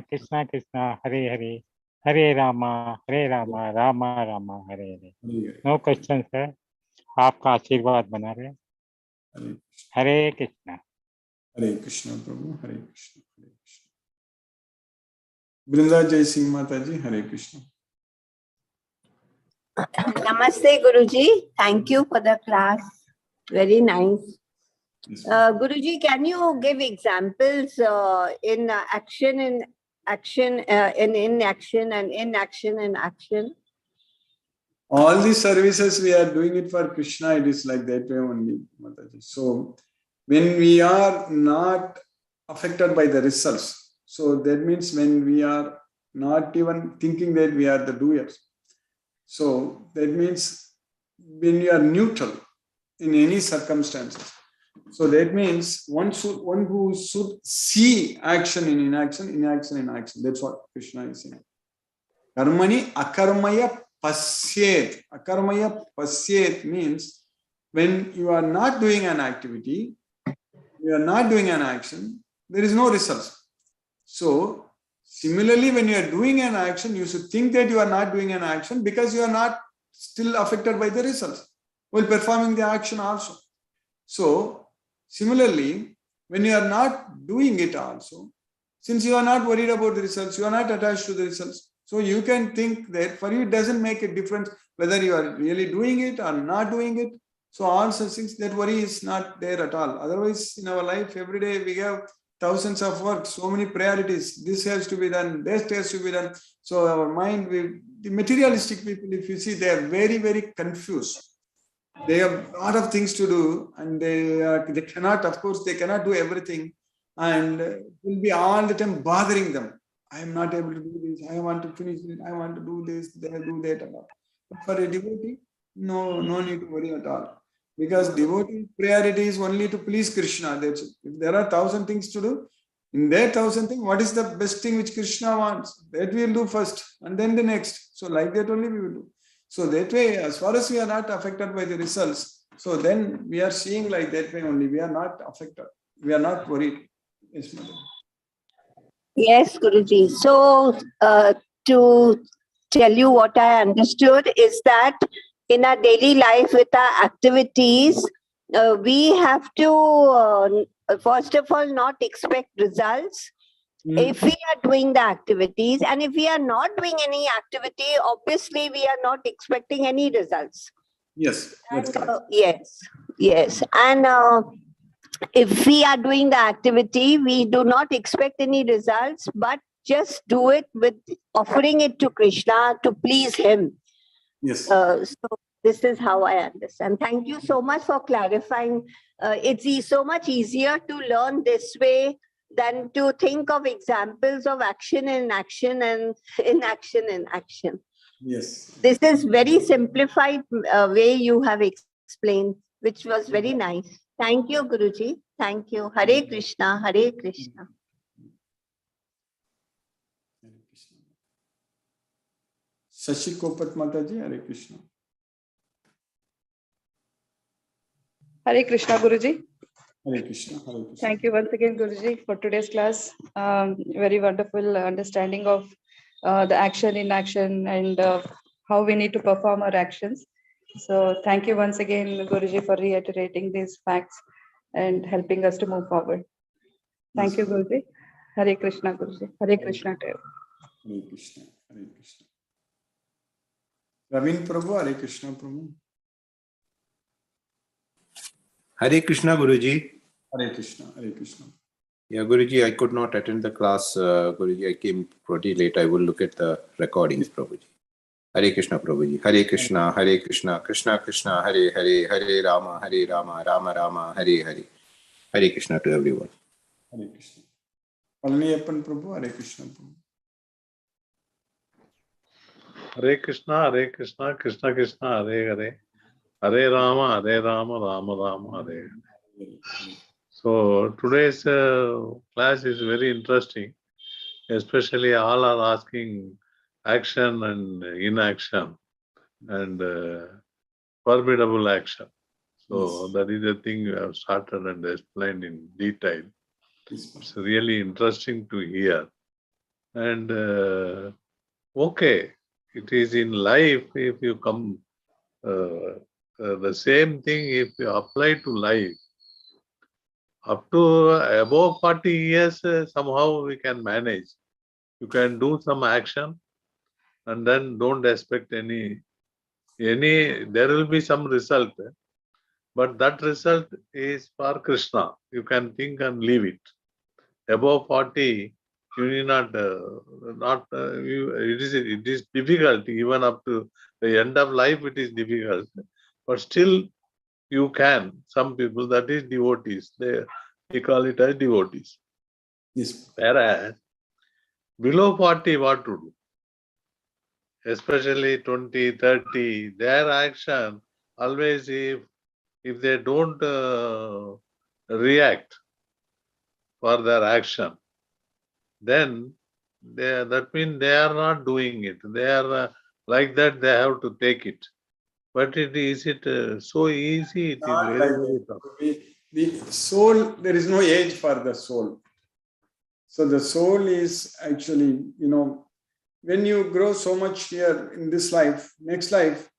Krishna Krishna, Hare Hare, Hare Rama, Rama Rama, Hare Hare. No question, sir. आपका आशीर्वाद बना रहे. Hare Krishna. Hare Krishna Prabhu. Hare Krishna. Hare Krishna. Brinda Jai Singh Mataji. Hare Krishna. Namaste, Guruji. Thank you for the class. Very nice. Yes, Guruji, can you give examples in action, in inaction, and inaction and action? all the services we are doing it for Krishna, it is like that way only, Mataji. So when we are not affected by the results, so that means when we are not even thinking that we are the doers. So that means when you are neutral in any circumstances. So that means one who should see action in inaction, inaction in action. That's what Krishna is saying. Karmani akarmaya pasyet. Akarmaya pasyet means when you are not doing an activity, you are not doing an action, there is no results. So similarly, when you are doing an action, you should think that you are not doing an action because you are not still affected by the results while performing the action also. So similarly, when you are not doing it also, since you are not worried about the results, you are not attached to the results. So you can think that for you it doesn't make a difference whether you are really doing it or not doing it. So all such things, that worry is not there at all. Otherwise, in our life, every day we have thousands of work, so many priorities. This has to be done, that has to be done. So our mind, the materialistic people, if you see, they are very, very confused. They have a lot of things to do, and they cannot, of course, they cannot do everything, and it will be all the time bothering them. I am not able to do this. I want to finish it. I want to do this. They do that and all. But for a devotee, no need to worry at all, because devotee priority is only to please Krishna. That's it. If there are 1,000 things to do, in their 1,000 things, what is the best thing which Krishna wants? That we will do first, and then the next. So like that only we will do. So that way, as far as we are not affected by the results, so then we are seeing like that way only. We are not affected. We are not worried. Yes, madam. Yes, Guruji. So, to tell you what I understood is that in our daily life with our activities, we have to, first of all, not expect results. If we are doing the activities, and if we are not doing any activity, obviously we are not expecting any results. Yes, that's And, correct. yes. And if we are doing the activity, we do not expect any results, but just do it with offering it to Krishna to please him. Yes. So this is how I understand. Thank you so much for clarifying. It's so much easier to learn this way than to think of examples of action in action and inaction in action. Yes. This is very simplified way you have explained, which was very nice. Thank you, Guruji. Thank you. Hare Krishna, Hare Krishna. Hare Krishna. Shashi Kopat Mataji, Hare Krishna. Hare Krishna, Guruji. Hare Krishna. Hare Krishna. Thank you once again, Guruji, for today's class. Very wonderful understanding of the action in action and how we need to perform our actions. So thank you once again, Guruji, for reiterating these facts and helping us to move forward. Thank you, Guruji. Hare Krishna, Guruji. Hare Krishna to you. Hare Krishna. Hare Krishna. Ravin Prabhu, Hare Krishna Prabhu. Hare Krishna, Guruji. Hare Krishna. Hare Krishna. Yeah, Guruji, I could not attend the class. Guruji, I came pretty late. I will look at the recordings, Prabhuji. Hare Krishna, Prabhuji. Hare Krishna, Hare Krishna, Krishna Krishna, Hare Hare, Hare Rama, Rama Rama, Hare Hare. Hare Krishna to everyone. Hare Krishna. Palniyappan Prabhu, Hare Krishna Prabhu. Hare Krishna, Krishna Krishna, Hare Hare. Hare Rama, Rama Rama, Hare Hare. So today's class is very interesting. Especially all are asking action and inaction and formidable action. So that is the thing we have started and explained in detail. It's really interesting to hear. And okay, it is in life if you come, the same thing if you apply to life. Up to above 40 years, somehow we can manage. You can do some action and then don't expect any, there will be some result, but that result is for Krishna. You can think and leave it. Above 40, you need not, it is difficult, even up to the end of life it is difficult, but still you can. Some people, that is devotees, they call it as devotees. Yes. Whereas below 40, what to do? Especially 20, 30, their action, always if they don't react for their action, then that means they are not doing it. They are like that, they have to take it. But is it so easy? It is Not very, like very that. tough. The soul, there is no age for the soul. So the soul is actually, when you grow so much here in this life, next life,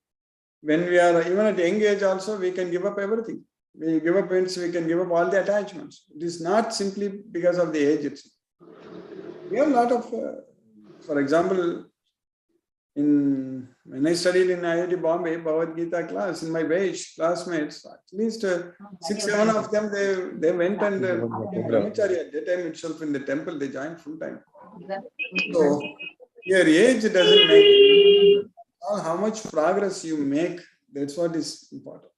when we are even at young age also, we can give up everything. We give up ends, we can give up all the attachments. It is not simply because of the age itself. We have a lot of, for example, when I studied in IIT Bombay, Bhagavad Gita class, in my batch, classmates, at least 6, 7 of them, they went and became brahmachari at that time itself in the temple, they joined full time. So your age doesn't make it. How much progress you make, that's what is important.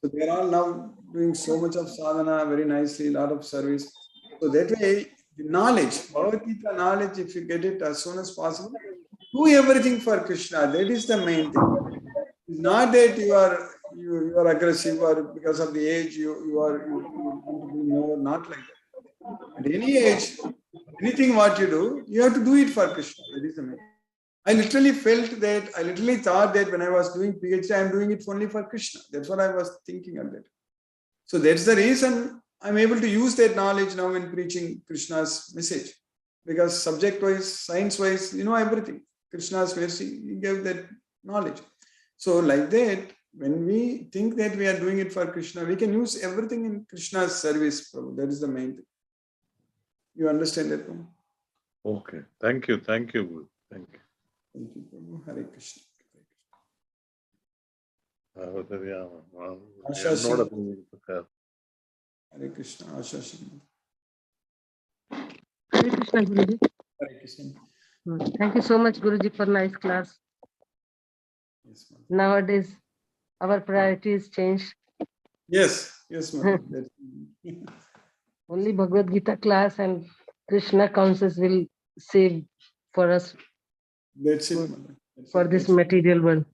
So they are all now doing so much of sadhana, very nicely, a lot of service. So that way, the knowledge, Bhagavad Gita knowledge, if you get it as soon as possible, do everything for Krishna. That is the main thing. It's not that you are aggressive or because of the age you want to do more, not like that. At any age, anything what you do, you have to do it for Krishna. That is the main. I literally felt that, I literally thought that when I was doing PhD, I am doing it only for Krishna. That's what I was thinking of that. So that's the reason I'm able to use that knowledge now in preaching Krishna's message. Because subject-wise, science-wise, you know everything. Krishna's mercy, he gave that knowledge. So like that, when we think that we are doing it for Krishna, we can use everything in Krishna's service, Prabhu. That is the main thing. You understand that, Prabhu? Okay. Thank you. Thank you, Guru. Thank you. Thank you, Prabhu. Hare Krishna. Hare Krishna. Asha Singh. Hare Krishna, Guruji. Hare Krishna. Thank you so much, Guruji, for nice class. Yes, ma'am. Nowadays, our priorities change. Yes, ma'am. Only Bhagavad Gita class and Krishna conscious will save for us. That's it, ma'am. For this material world.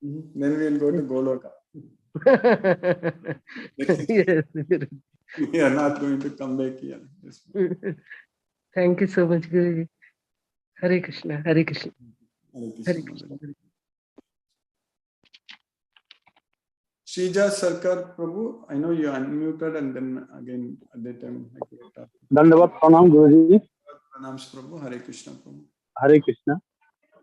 Then we will go to Goloka. Yes. We are not going to come back here. Yes, Thank you so much, Guruji. Hare Krishna, Hare Krishna. Hare Krishna. Shrija Sarkar Prabhu, I know you unmuted and then again at that time I could talk. Dandavat Pranam Guruji. Pranams Prabhu, Hare Krishna Prabhu. Hare Krishna.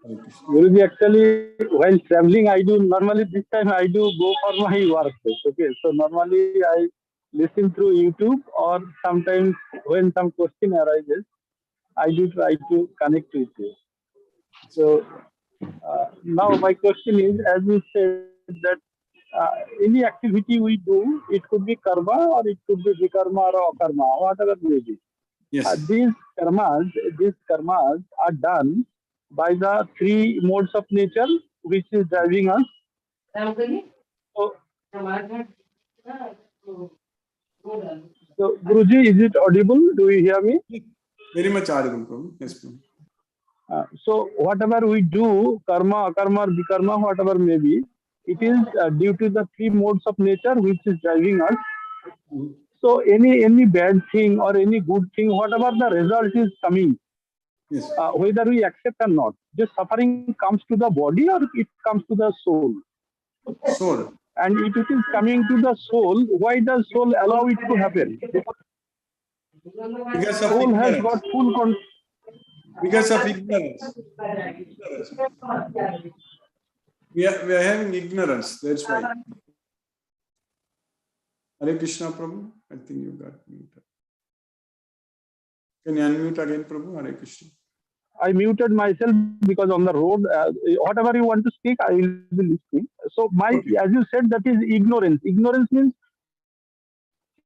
Hare Krishna. Guruji, actually, while traveling, I do normally this time I do go for my work. Okay, so normally I listen through YouTube or sometimes when some question arises, I do try to connect with you. So now my question is, as you said that any activity we do, it could be karma or it could be vikarma or akarma, whatever may be. Yes. These karmas are done by the three modes of nature which is driving us. So Guruji, is it audible? Do you hear me? Very much audible, Prabhu. Yes, Prabhu. So whatever we do, karma, akarma, vikarma, whatever may be, it is due to the three modes of nature which is driving us. So any bad thing or any good thing, whatever the result is coming, yes. Whether we accept or not, this suffering comes to the body or it comes to the soul. Soul. And if it is coming to the soul, why does soul allow it to happen? Because of soul ignorance. has got full control. Because of ignorance. We are having ignorance, that's why. Hare Krishna, Prabhu. I think you got muted. Can you unmute again, Prabhu? Hare Krishna. I muted myself because on the road, whatever you want to speak, I will be listening. So as you said, that is ignorance. Ignorance means,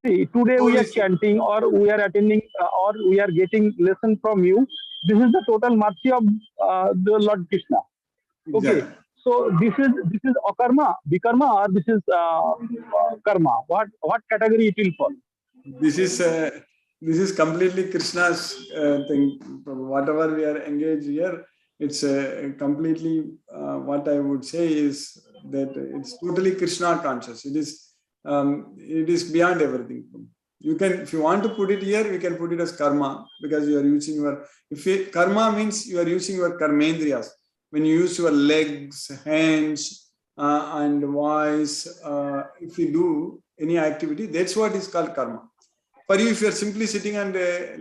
see, today we are chanting or we are attending or we are getting lesson from you. This is the total mercy of the Lord Krishna. Okay. Exactly. So this is akarma, vikarma, or this is karma. What category it will fall? This is completely Krishna's thing. Whatever we are engaged here, it's completely what I would say is that it's totally Krishna conscious. It is beyond everything. You can, if you want to put it here, we can put it as karma because you are using your. Karma means you are using your karmendriyas. When you use your legs, hands, and voice, if you do any activity, that's what is called karma. For you, if you are simply sitting and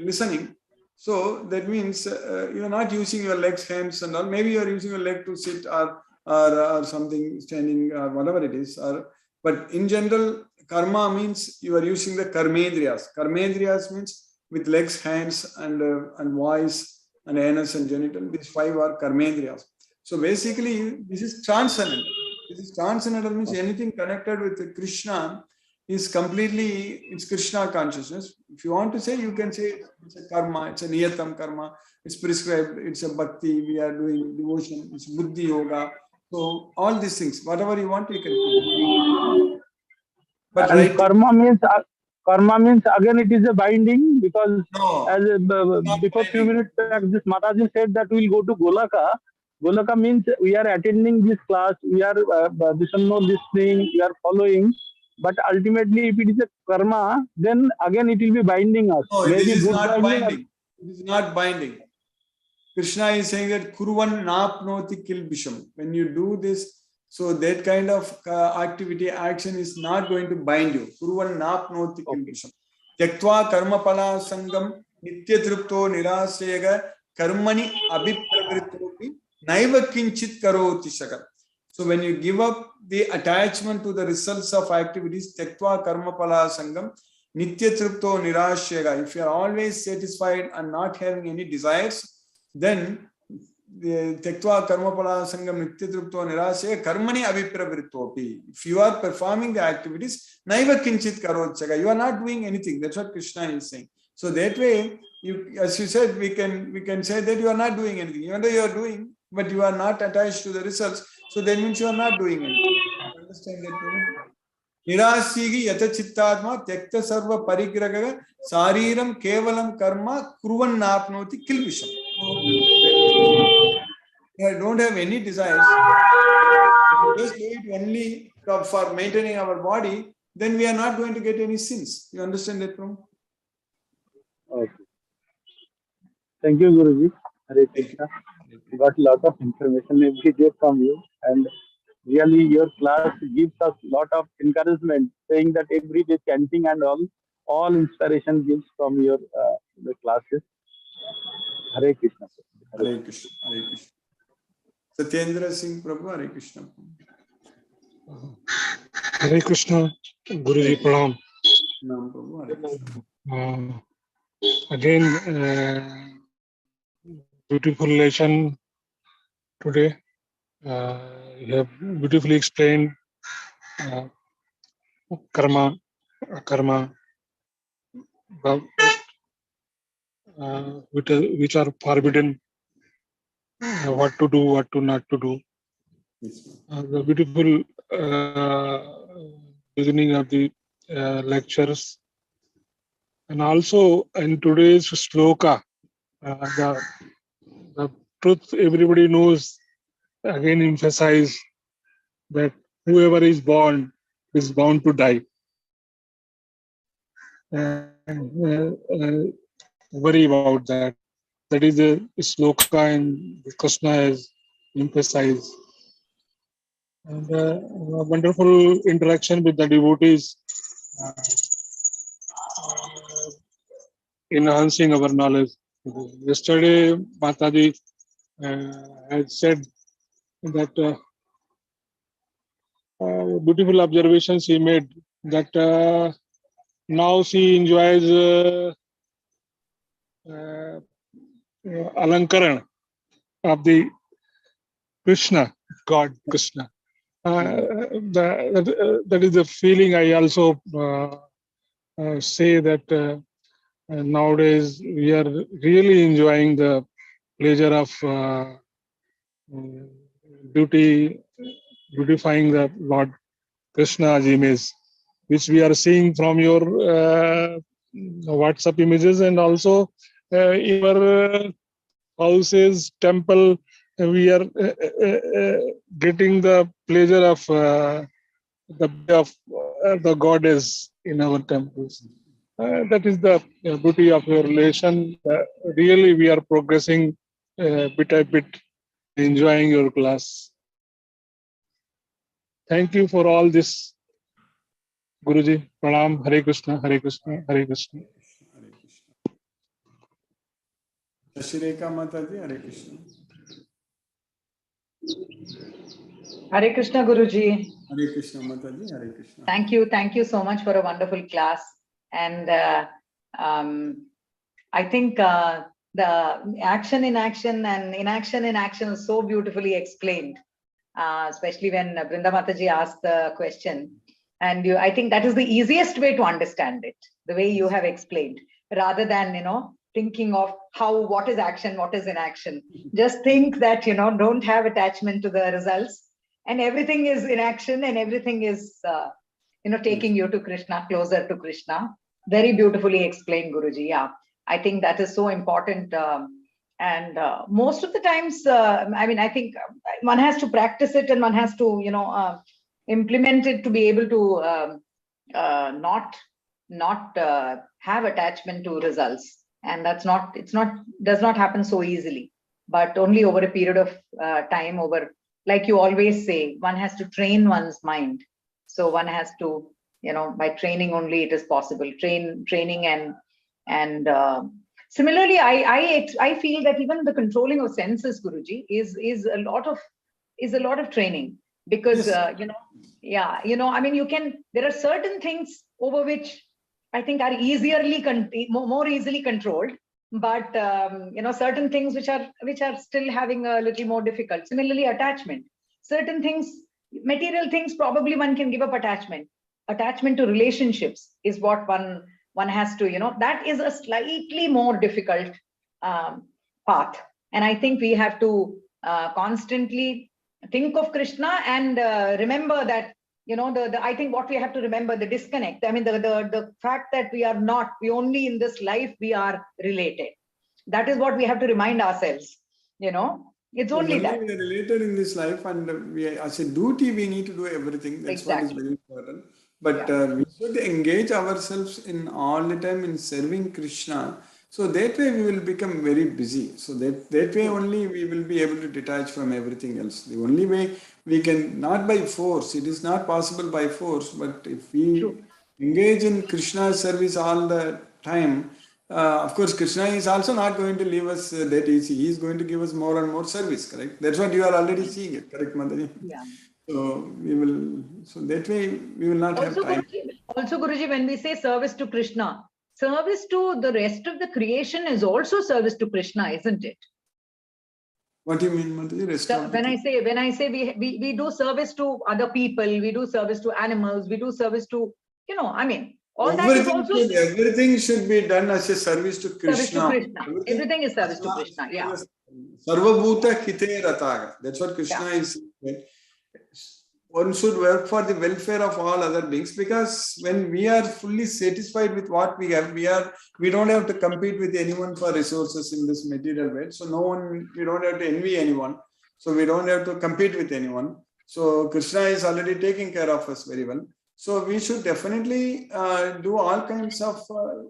listening, so that means you are not using your legs, hands, and all. Maybe you are using your leg to sit or something, standing, or whatever it is. But in general, karma means you are using the karmendriyas. Karmendriyas means with legs, hands, and voice, and anus and genital. These five are karmendriyas. So basically, this is transcendental. This is transcendental means anything connected with Krishna is completely, it's Krishna consciousness. If you want to say, you can say it's a karma, it's a niyatam karma, it's prescribed, it's a bhakti, we are doing devotion, it's buddhi yoga. So all these things, whatever you want, you can do. But and right, karma means again it is a binding, because no, as not before few binding. minutes back this Mataji said that we'll go to Golaka. Golaka means we are attending this class, we are listening, we are following. But ultimately, if it is a karma, then again it will be binding us. No, this Maybe is good not binding. binding. It is not binding. Krishna is saying that Kuruvan napnoti kilbisham. When you do this, so that kind of activity, action is not going to bind you. Kuruvan napnoti kilbisham. Tyaktva karma pala sangam nitya tripto nirasega karmani abhipravritopi naiva kinchit karoti shakar. So when you give up the attachment to the results of activities, tyaktva karma pala sangam nitya tripto nirasega. If you are always satisfied and not having any desires, then tektva karma pala sangam nitya tripto nirasya karmani abhipravritopi. If you are performing the activities, naiva kinchit karotchaga, you are not doing anything. That's what Krishna is saying. So that way, you, as you said, we can say that you are not doing anything. Even though you are doing, but you are not attached to the results. So that means you are not doing anything. You understand that? Nirasigi yata chittadma tyakta sarva parigraga sariram kevalam karma kuruvan napnoti kilvisham. I don't have any desires. If we just do it only for maintaining our body, then we are not going to get any sins. You understand that, Prabhu? Okay. Thank you, Guruji. Hare Krishna. Got a lot of information every day from you, and really your class gives us a lot of encouragement, saying that every day chanting and all inspiration gives from your the classes. Hare Krishna. Hare Krishna. Hare Krishna. Satyendra Singh Prabhu, Hare Krishna. Hare Krishna, Guruji Pranam. Nam Prabhu, Hare Krishna. Again, beautiful lesson today. You have beautifully explained karma, which are forbidden, what to do, what to not to do. The beautiful beginning of the lectures, and also in today's sloka, the truth everybody knows. Again, emphasize that whoever is born is bound to die. Worry about that. That is the sloka and Krishna has emphasized. And a wonderful interaction with the devotees, enhancing our knowledge. Yesterday, Mataji had said that beautiful observations he made, that now she enjoys alankaran of the Krishna, God Krishna. That is the feeling I also say that nowadays we are really enjoying the pleasure of beautifying the Lord Krishna's image, which we are seeing from your WhatsApp images, and also in our houses, temple, we are getting the pleasure of the goddess in our temples. That is the beauty of your relation. Really, we are progressing bit by bit, enjoying your class. Thank you for all this, Guruji. Pranam. Hare Krishna. Hare Krishna. Hare Krishna. Hare Krishna. Shashireka Mataji, Hare Krishna. Hare Krishna, Guruji. Hare Krishna Mataji, Hare Krishna. Thank you so much for a wonderful class. And I think the action in action and inaction in action is so beautifully explained, especially when Brinda Mataji asked the question. And I think that is the easiest way to understand it, the way you have explained, rather than, thinking of what is action, what is inaction. Just think that, don't have attachment to the results, and everything is in action and everything is taking you to Krishna, closer to Krishna. Very beautifully explained, Guruji. Yeah, I think that is so important. And most of the times, I think one has to practice it and one has to, implement it to be able to not have attachment to results. And does not happen so easily, but only over a period of time, like you always say, one has to train one's mind. So one has to, by training only it is possible. Training and similarly, I feel that even the controlling of senses, Guruji, is a lot of training, because there are certain things over which I think are more easily controlled, but certain things which are still having a little more difficult. Similarly, attachment. Certain things, material things, probably one can give up attachment. Attachment to relationships is what one has to, that is a slightly more difficult path. And I think we have to constantly think of Krishna and remember that, I think what we have to remember, the disconnect. I mean, the fact that we only in this life, we are related. That is what we have to remind ourselves, it's only that. We are related in this life, and as a duty, we need to do everything. That's Exactly. what is very important. But we should engage ourselves in all the time in serving Krishna. So that way we will become very busy. So that way only we will be able to detach from everything else. The only way we can, not by force, it is not possible by force, but if we engage in Krishna's service all the time, of course, Krishna is also not going to leave us that easy. He is going to give us more and more service, correct? That's what you are already seeing it, correct, Mataji? Yeah. So that way we will not have time. Also, Guruji, when we say service to Krishna, service to the rest of the creation is also service to Krishna, isn't it? What do you mean, Mataji? When I say we do service to other people, we do service to animals, we do service to, Everything should be done as a service to Krishna. Service to Krishna. Everything is service to Krishna. Yeah. Sarvabhuta hite rataga. That's what Krishna is saying. One should work for the welfare of all other beings, because when we are fully satisfied with what we have, we don't have to compete with anyone for resources in this material world. So we don't have to envy anyone. So we don't have to compete with anyone. So Krishna is already taking care of us very well. So we should definitely do all kinds of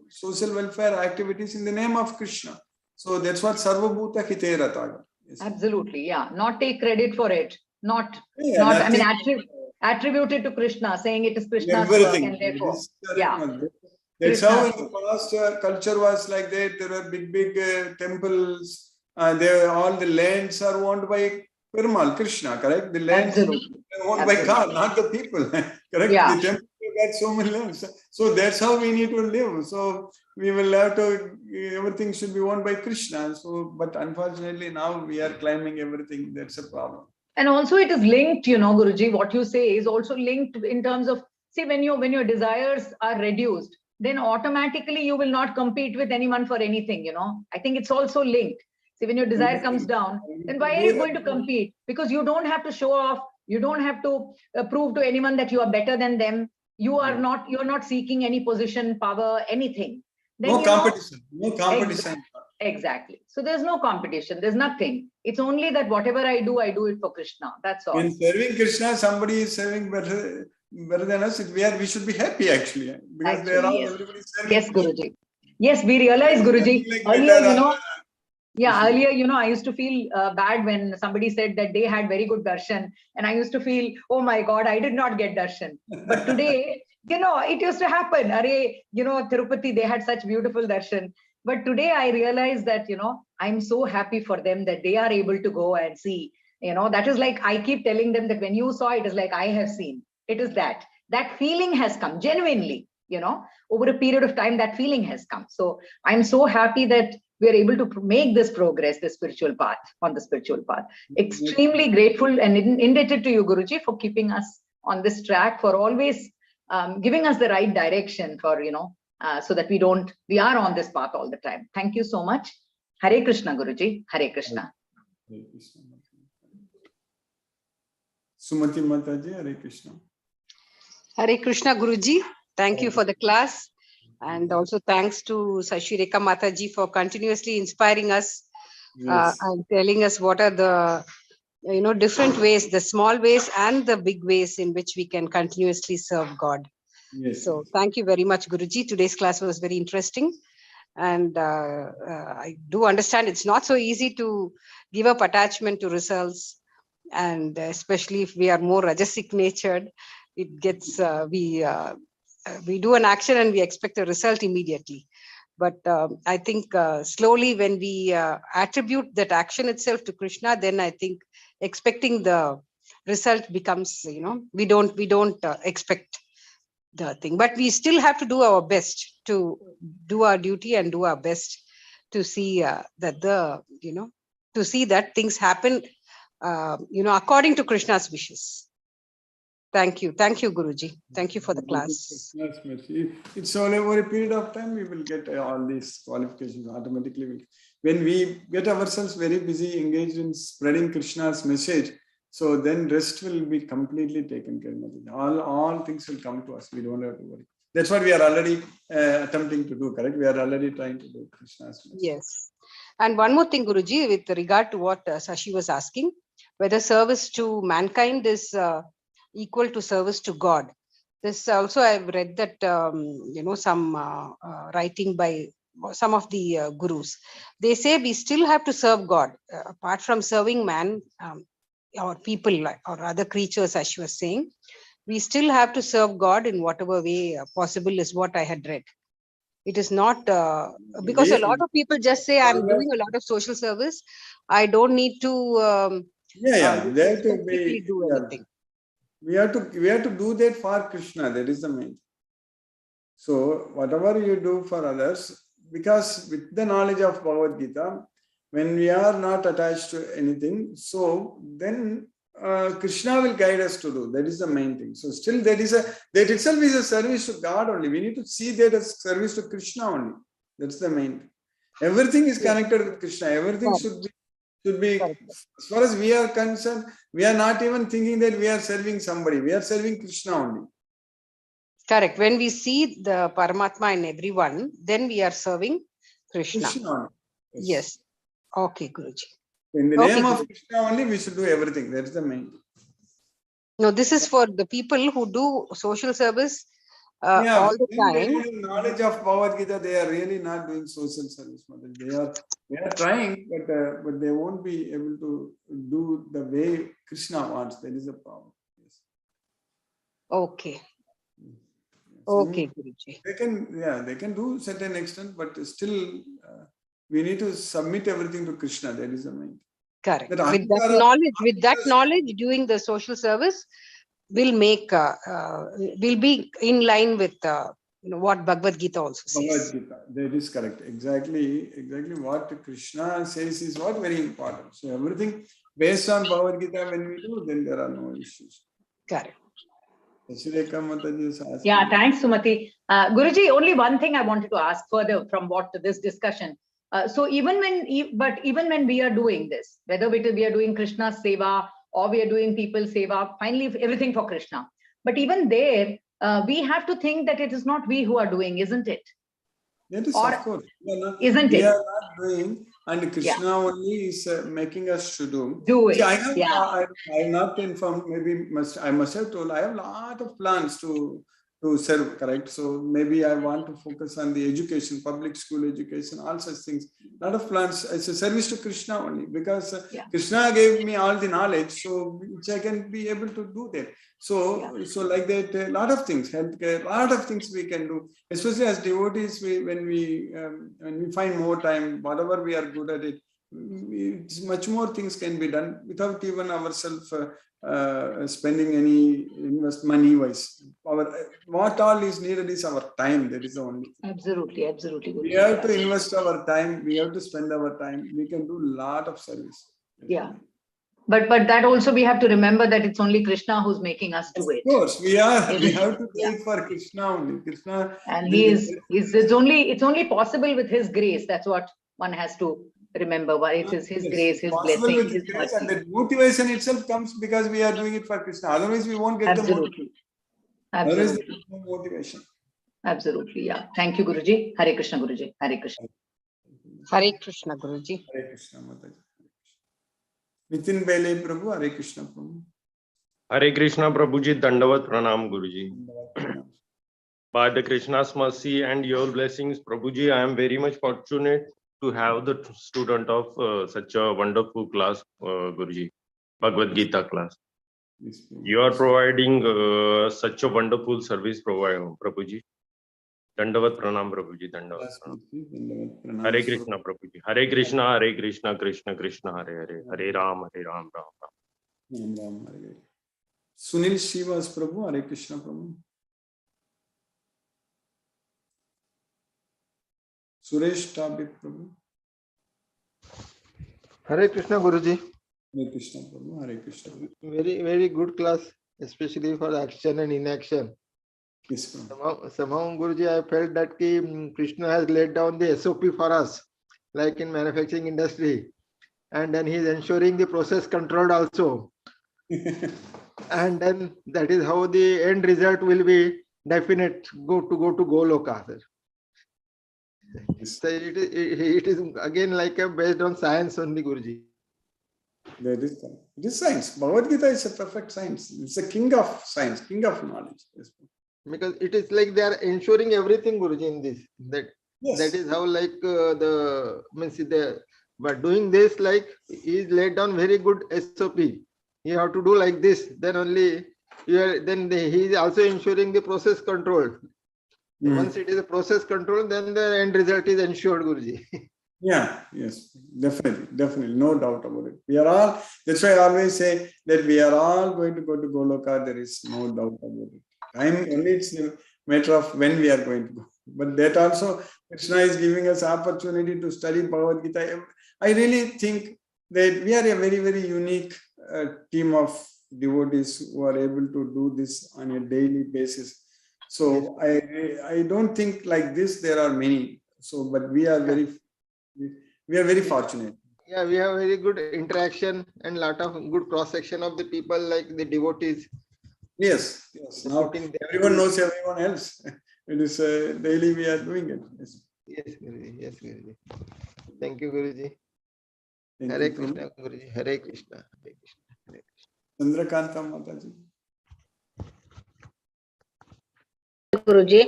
social welfare activities in the name of Krishna. So that's what Sarvabhuta hite rataga. Yes. Absolutely, yeah. Not take credit for it. Attribute it to Krishna, saying it is Krishna's work, and therefore, That's how in the past culture was like that. There were big temples. All the lands are owned by Perumal, Krishna, correct? The lands are owned by God, not the people, correct? Yeah. The temple got so many lands. So that's how we need to live. So we will have to, everything should be owned by Krishna. So, but unfortunately now we are claiming everything. That's a problem. And also it is linked, Guruji, what you say is also linked in terms of, see, when your desires are reduced, then automatically you will not compete with anyone for anything, I think it's also linked. See, when your desire comes down, then why are you going to compete? Because you don't have to show off. You don't have to prove to anyone that you are better than them. You're not seeking any position, power, anything. Then, no competition. Exactly. So there's no competition. There's nothing. It's only that whatever I do it for Krishna. That's all. When serving Krishna, somebody is serving better than us. We should be happy actually, because everybody serving. Yes, Guruji. Yes, we realize, Guruji. Earlier, earlier, I used to feel bad when somebody said that they had very good darshan, and I used to feel, oh my God, I did not get darshan. But today, it used to happen. Tirupati, they had such beautiful darshan. But today I realize that, I'm so happy for them that they are able to go and see, that is like, I keep telling them that when you saw it is like, I have seen. It is that feeling has come genuinely, over a period of time, that feeling has come. So I'm so happy that we are able to make this progress, the spiritual path, on the spiritual path. Extremely grateful and indebted to you, Guruji, for keeping us on this track, for always giving us the right direction for, so that we are on this path all the time. Thank you so much. Hare Krishna, Guruji. Hare Krishna. Hare Krishna. Sumati Mataji, Hare Krishna. Hare Krishna Guruji, thank you for the class. And also thanks to Sashireka Mataji for continuously inspiring us and telling us what are the different ways, the small ways and the big ways in which we can continuously serve God. Yes. So thank you very much, Guruji. Today's class was very interesting. And I do understand it's not so easy to give up attachment to results. And especially if we are more rajasic natured, it gets, we do an action and we expect a result immediately. But I think slowly when we attribute that action itself to Krishna, then I think expecting the result becomes, we don't expect the thing, but we still have to do our best to do our duty and do our best to see that to see that things happen, according to Krishna's wishes. Thank you, Guruji. Thank you for the class. It's only over a period of time we will get all these qualifications automatically. When we get ourselves very busy, engaged in spreading Krishna's message, so then rest will be completely taken care of. All things will come to us. We don't have to worry. That's what we are already attempting to do, correct? We are already trying to do Krishna's message. Yes. And one more thing, Guruji, with regard to what Sashi was asking, whether service to mankind is equal to service to God. This also I've read that, some writing by some of the gurus. They say we still have to serve God. Apart from serving man, or people or other creatures, as she was saying, we still have to serve God in whatever way possible is what I had read. It is not, because a lot of people just say, I'm doing a lot of social service. I don't need to they have to do anything. We have to do that for Krishna. That is the main thing. So whatever you do for others, because with the knowledge of Bhagavad Gita, when we are not attached to anything, so then Krishna will guide us to do. That is the main thing. So still that itself is a service to God only. We need to see that as service to Krishna only. That's the main thing. Everything is connected with Krishna. Everything should be, as far as we are concerned, we are not even thinking that we are serving somebody. We are serving Krishna only. Correct. When we see the Paramatma in everyone, then we are serving Krishna. Krishna. Yes. Okay, Guruji. In the name of Krishna only, we should do everything. That's the main thing. No, this is for the people who do social service all the time. They don't have knowledge of Bhagavad Gita. They are really not doing social service. They are trying, but they won't be able to do the way Krishna wants. That is the problem. Yes. Okay. Okay, Guruji. They can do certain extent, but still we need to submit everything to Krishna. That is the main. Correct. With that knowledge, doing the social service will make will be in line with what Bhagavad Gita also says. Bhagavad Gita. That is correct. Exactly what Krishna says is what very important. So everything based on Bhagavad Gita, when we do, then there are no issues. Correct. Yeah, thanks, Sumati. Guruji, only one thing I wanted to ask further from this discussion. So even when we are doing this, whether we are doing Krishna's seva or we are doing people's seva, finally everything for Krishna. But even there, we have to think that it is not we who are doing, isn't it? That is, of course. Isn't it? We are not doing, and Krishna only is making us to do. Do it. See, I have not informed. Maybe I must have told. I have a lot of plans to serve. Correct. So maybe I want to focus on the education, public school education, all such things. A lot of plans as a service to Krishna only, because Krishna gave me all the knowledge, so which I can be able to do that. So like that, a lot of things, healthcare, a lot of things we can do, especially as devotees. When we find more time, whatever we are good at it, much more things can be done without even ourselves spending any money wise. What all is needed is our time. That is the only thing. Absolutely. We have to invest our time. We have to spend our time. We can do a lot of service. Yeah. But that also we have to remember that it's only Krishna who's making us do it. Of course, we have to do it for Krishna only. Krishna, and it's only possible with His grace. That's what one has to remember. Why it is His grace, His blessing, His mercy. And that motivation itself comes because we are doing it for Krishna. Otherwise, we won't get the motivation. Otherwise, Absolutely. there is no motivation. Absolutely. Yeah. Thank you, Guruji. Hare Krishna, Guruji. Hare Krishna. Hare Krishna, Guruji. Hare Krishna, Mataji. Nitin Bele Prabhu, Hare Krishna Prabhu. Hare Krishna Prabhuji, Dandavat Pranam Guruji. By the Krishna's mercy and your blessings, Prabhuji, I am very much fortunate to have the student of such a wonderful class, Guruji, Bhagavad Gita class. You are providing such a wonderful service, Prabhuji. Dandavat Pranam, Prabhuji, Dandavat Pranam. Hare Krishna, Prabhuji. Hare Krishna, Krishna Krishna, Hare Hare. Hare Ram, Ram Ram. Ram Ram, Hare Hare. Sunil Shivas Prabhu, Hare Krishna Prabhu. Suresh Tabik Prabhu. Hare Krishna Guruji. Hare Krishna Prabhu, Hare Krishna. Very good class, especially for action and inaction. Yes, somehow Guruji, I felt that Krishna has laid down the SOP for us, like in manufacturing industry, and then he is ensuring the process controlled also. And then that is how the end result will be definite, go to Goloka. Sir. So it is again like based on science only, Guruji. It is science. Bhagavad Gita is a perfect science. It's a king of science, king of knowledge. Yes. Because it is like they are ensuring everything, Guruji, in this. That is how but doing this, like he is laid down very good SOP. You have to do like this, then only he is also ensuring the process control. Once it is a process control, then the end result is ensured, Guruji. Yeah, yes, definitely, no doubt about it. We are all, that's why I always say that we are all going to go to Goloka, there is no doubt about it. Only it's a matter of when we are going to go. But that also, Krishna is giving us opportunity to study Bhagavad Gita. I really think that we are a very, very unique team of devotees who are able to do this on a daily basis. So I don't think like this there are many. So, but we are very fortunate. Yeah, we have very good interaction and lot of good cross section of the people, like the devotees. Yes. Now everyone knows everyone else. It is daily we are doing it. Yes, Guruji. Yes, Guruji. Thank you, Guruji. Thank Hare you, Krishna, Guruji. Hare Krishna. Hare Krishna. Hare Krishna. Chandrakanta Mataji. Guruji.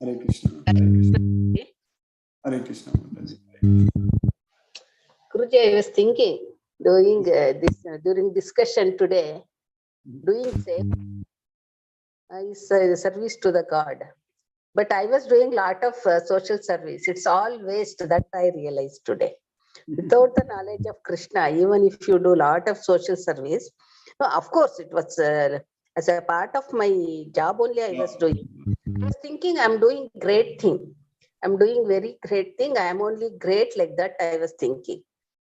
Hare Krishna. Hare Krishna Mataji. Guruji, I was thinking doing this during discussion today, doing same is service to the God. But I was doing lot of social service. It's all waste, that I realized today. Without the knowledge of Krishna, even if you do lot of social service, no, of course it was as a part of my job only I was doing. I was thinking I'm doing great thing. I'm doing very great thing. I am only great, like that I was thinking.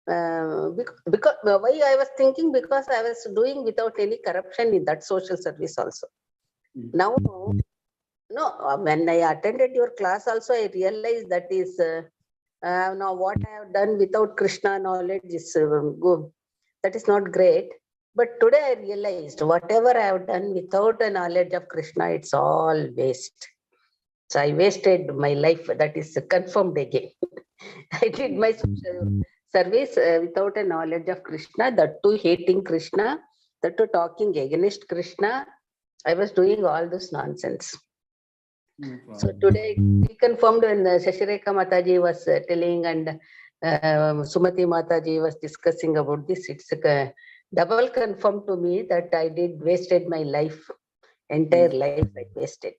Because why I was thinking? Because I was doing without any corruption in that social service also. Now, no, when I attended your class also, I realized that is now what I have done without Krishna knowledge is good. That is not great. But today I realized whatever I have done without the knowledge of Krishna, it's all waste. So I wasted my life. That is confirmed again. I did my social service without a knowledge of Krishna, that too hating Krishna, that too talking against Krishna. I was doing all this nonsense. So today we confirmed when Shashireka Mataji was telling and Sumati Mataji was discussing about this. It's double confirmed to me that I wasted my life, entire life I wasted.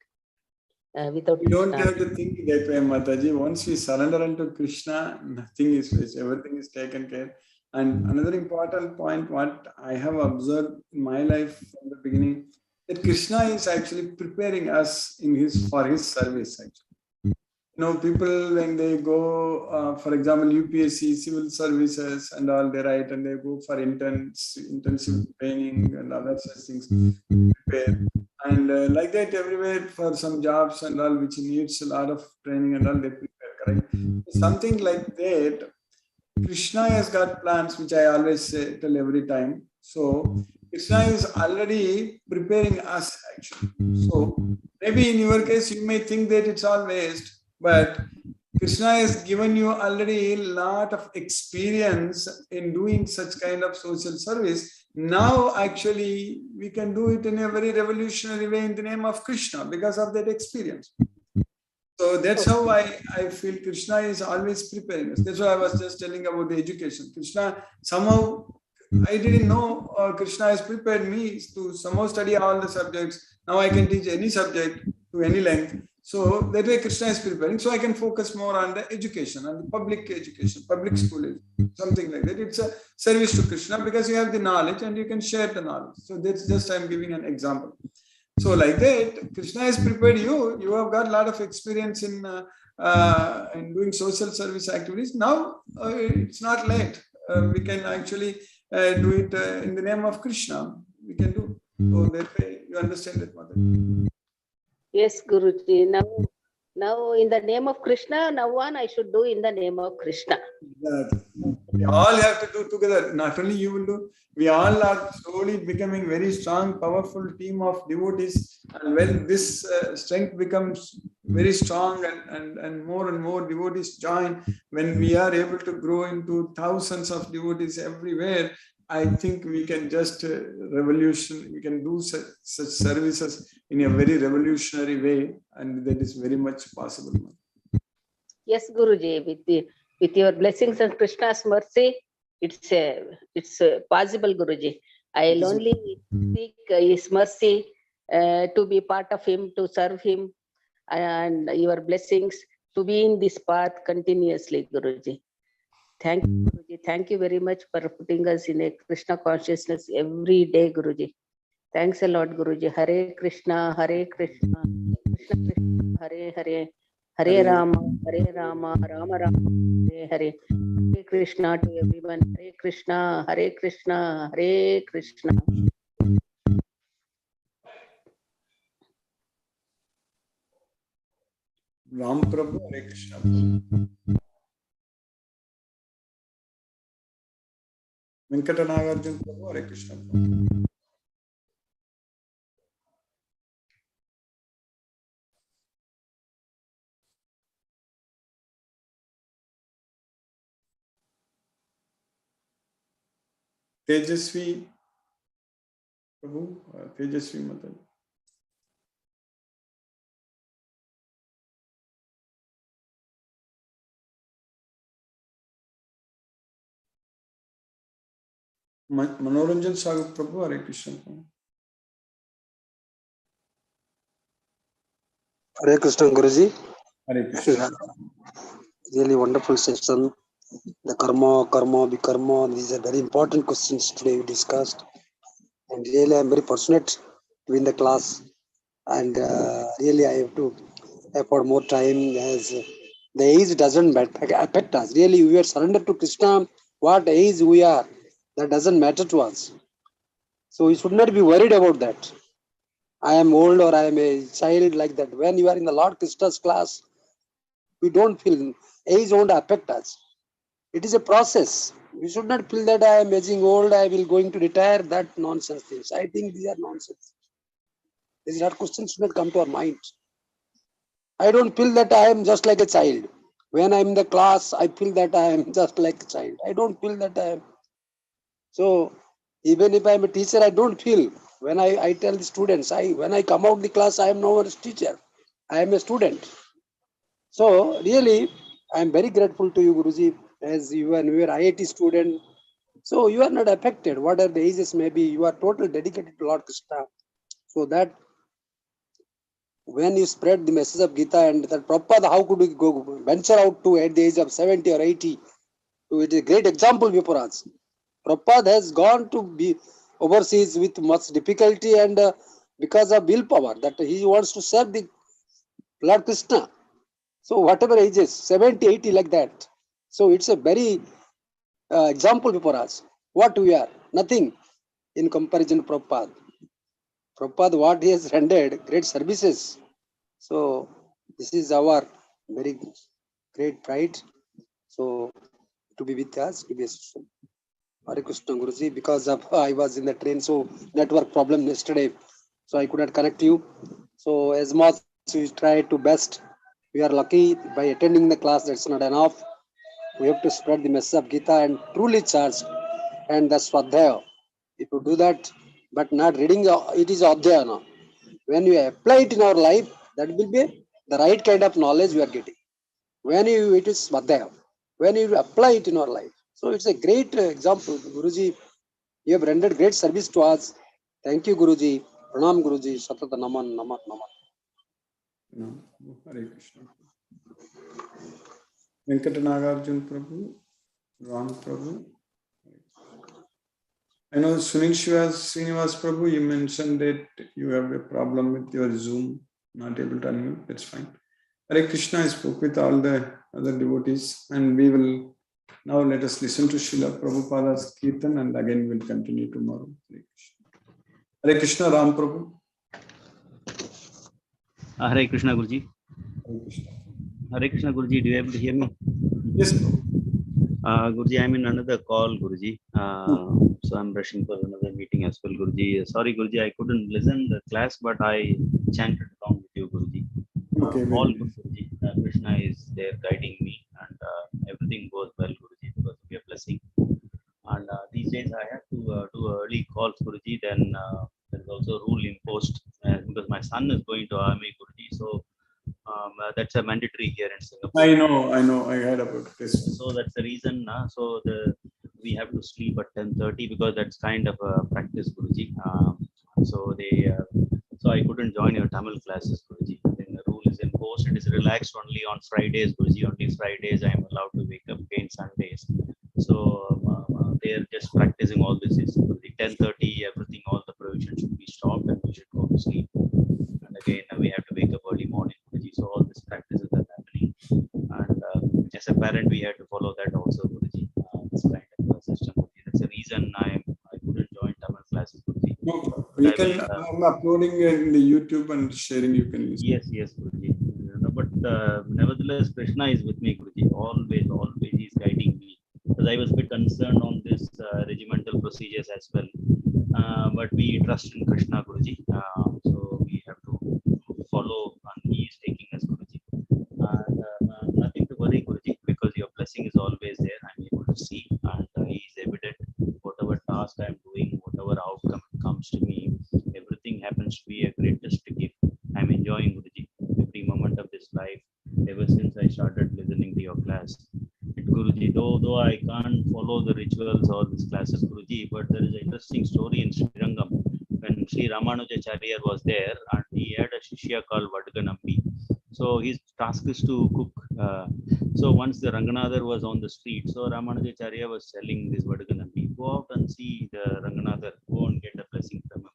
Without We don't have to think that way, Mataji. Once we surrender unto Krishna, nothing is waste. Everything is taken care. And another important point, what I have observed in my life from the beginning, that Krishna is actually preparing us for his service. Actually, people when they go, for example, UPSC, civil services, and all, they write and they go for intensive training and other such things. Prepare. And like that, everywhere for some jobs and all, which needs a lot of training and all, they prepare, correct? Something like that, Krishna has got plans, which I always tell every time. So, Krishna is already preparing us actually. So maybe in your case, you may think that it's all waste, but Krishna has given you already a lot of experience in doing such kind of social service. Now, actually, we can do it in a very revolutionary way in the name of Krishna because of that experience. So that's how I feel Krishna is always preparing us. That's why I was just telling about the education. Krishna, somehow, I didn't know Krishna has prepared me to somehow study all the subjects. Now I can teach any subject to any length. So that way Krishna is preparing. So I can focus more on the education, on the public education, public school, something like that. It's a service to Krishna because you have the knowledge and you can share the knowledge. So that's just I'm giving an example. So like that, Krishna has prepared you. You have got a lot of experience in doing social service activities. Now it's not late. We can actually do it in the name of Krishna. We can do. So that way you understand that, Mother. Yes, Guruji. Now in the name of Krishna, now on I should do in the name of Krishna. We all have to do together. Not only you will do, we all are slowly becoming very strong, powerful team of devotees. And when this strength becomes very strong and more devotees join, when we are able to grow into thousands of devotees everywhere, I think we can just we can do such services in a very revolutionary way. And that is very much possible. Yes, Guruji, with your blessings and Krishna's mercy, it's possible, Guruji. I'll only seek his mercy to be part of him, to serve him, and your blessings to be in this path continuously, Guruji. Thank you, Guruji. Thank you very much for putting us in a Krishna consciousness every day, Guruji. Thanks a lot, Guruji. Hare Krishna, Krishna Krishna, Hare Hare. Hare Rama, Rama Rama, Hare Hare. Hare Krishna to everyone. Hare Krishna, Hare Krishna. Ram Prabhu, Hare Krishna. Venkata Nagarjun Prabhu, Hare Krishna. Tejasvi Prabhu, Tejasvi Mother. Manoranjan Sagar Prabhu, Hare Krishna. Hare Krishna, Guruji. Hare Krishna. Really wonderful session. The karma, bikarma, these are very important questions today we discussed. And really, I'm very fortunate to be in the class. And really, I have to afford more time as the age doesn't affect us. Really, we are surrendered to Krishna. What age we are, that doesn't matter to us. So we should not be worried about that. I am old or I am a child like that. When you are in the Lord Krishna's class, we don't feel age won't affect us. It is a process. We should not feel that I am aging old, I will going to retire, that nonsense things. I think these are nonsense. These are questions should not come to our mind. I don't feel that I am just like a child. When I am in the class, I feel that I am just like a child. I don't feel that I am. So even if I am a teacher, I don't feel. When I tell the students, when I come out the class, I am no more a teacher. I am a student. So really, I am very grateful to you, Guruji, as you are IIT student. So you are not affected, whatever the ages may be, you are totally dedicated to Lord Krishna. So that when you spread the message of Gita and that Prabhupada, how could we go venture out to at the age of 70 or 80? So it is a great example before us. Prabhupada has gone to be overseas with much difficulty and because of willpower, that he wants to serve the Lord Krishna. So whatever ages, 70, 80 like that. So it's a very example before us. What we are, nothing in comparison to Prabhupada. Prabhupada, what he has rendered, great services. So this is our very great pride. So to be with us, to be associated. Hare Krishna, Guruji, because of I was in the train, so network problem yesterday. so I could not connect you. So as much we try to best, we are lucky by attending the class. That's not enough. We have to spread the message of Gita and truly charged. And that's Swadhyaya. If you do that, but not reading, it is Adhyaya now. When you apply it in our life, that will be the right kind of knowledge we are getting. When you, it is Swadhyaya. When you apply it in our life. So it's a great example. Guruji, you have rendered great service to us. Thank you, Guruji. Pranam, Guruji. Satata Naman, Naman, Naman. No. Hare Krishna. Venkatanagarjun Prabhu, Ram Prabhu. I know Srinivas Prabhu, you mentioned that you have a problem with your Zoom, not able to unmute. That's fine. Hare Krishna, I spoke with all the other devotees, and we will now let us listen to Srila Prabhupada's Kirtan, and again we'll continue tomorrow. Hare Krishna, Ram Prabhu. Hare Krishna Guruji. Hare Krishna. Hare Krishna Guruji, do you able to hear me? Yes, Prabhu. Guruji, I'm in another call, Guruji. So I'm rushing for another meeting as well, Guruji. Sorry, Guruji, I couldn't listen to the class, but I chanted along with you, Guruji. Okay, All good, Guruji. Krishna is there guiding me, and everything goes well, Guruji, because of your blessing. And these days I have to do early calls, Guruji. Then there is also a rule imposed because my son is going to army, Guruji. So that's a mandatory here in Singapore. I know, I heard about this. So that's the reason. We have to sleep at 10:30 because that's kind of a practice, Guruji. So I couldn't join your Tamil classes, Guruji. Then the rule is imposed. It is relaxed only on Fridays, Guruji. Only Fridays I am allowed to wake up. Again Sundays. So they are just practicing all this. Is 10:30. Everything, all the provision should be stopped, and we should go to sleep. And again, we have to wake up early morning, Guruji. So all these practices are happening. And as a parent, we have to follow that also, Guruji. This kind of system, Guruji. That's the reason I couldn't join Tamil classes, Guruji. No, we can. I'm uploading in the YouTube and sharing. You can listen. Yes, Guruji. No, but nevertheless, Krishna is with me, Guruji. Always, he is guiding me. Because I was a bit concerned on this regimental procedures as well. But we trust in Krishna, Guruji. So we have to follow, and he is taking us, Guruji. And nothing to worry, Guruji, because your blessing is always there. I'm able to see, and he is evident. Whatever task I'm doing, whatever outcome comes to me, everything happens to be a greatest gift. I'm enjoying, Guruji, every moment of this life ever since I started listening to your class. Guruji, though I can't follow the rituals or these classes, Guruji, but there is an interesting story in Srirangam when Sri Ramanujacharya was there, and he had a Shishya called Vadganambi. So his task is to cook. So once the Ranganather was on the street, so Ramanujacharya was selling this Vadganambi. Go out and see the Ranganather, go and get a blessing from him.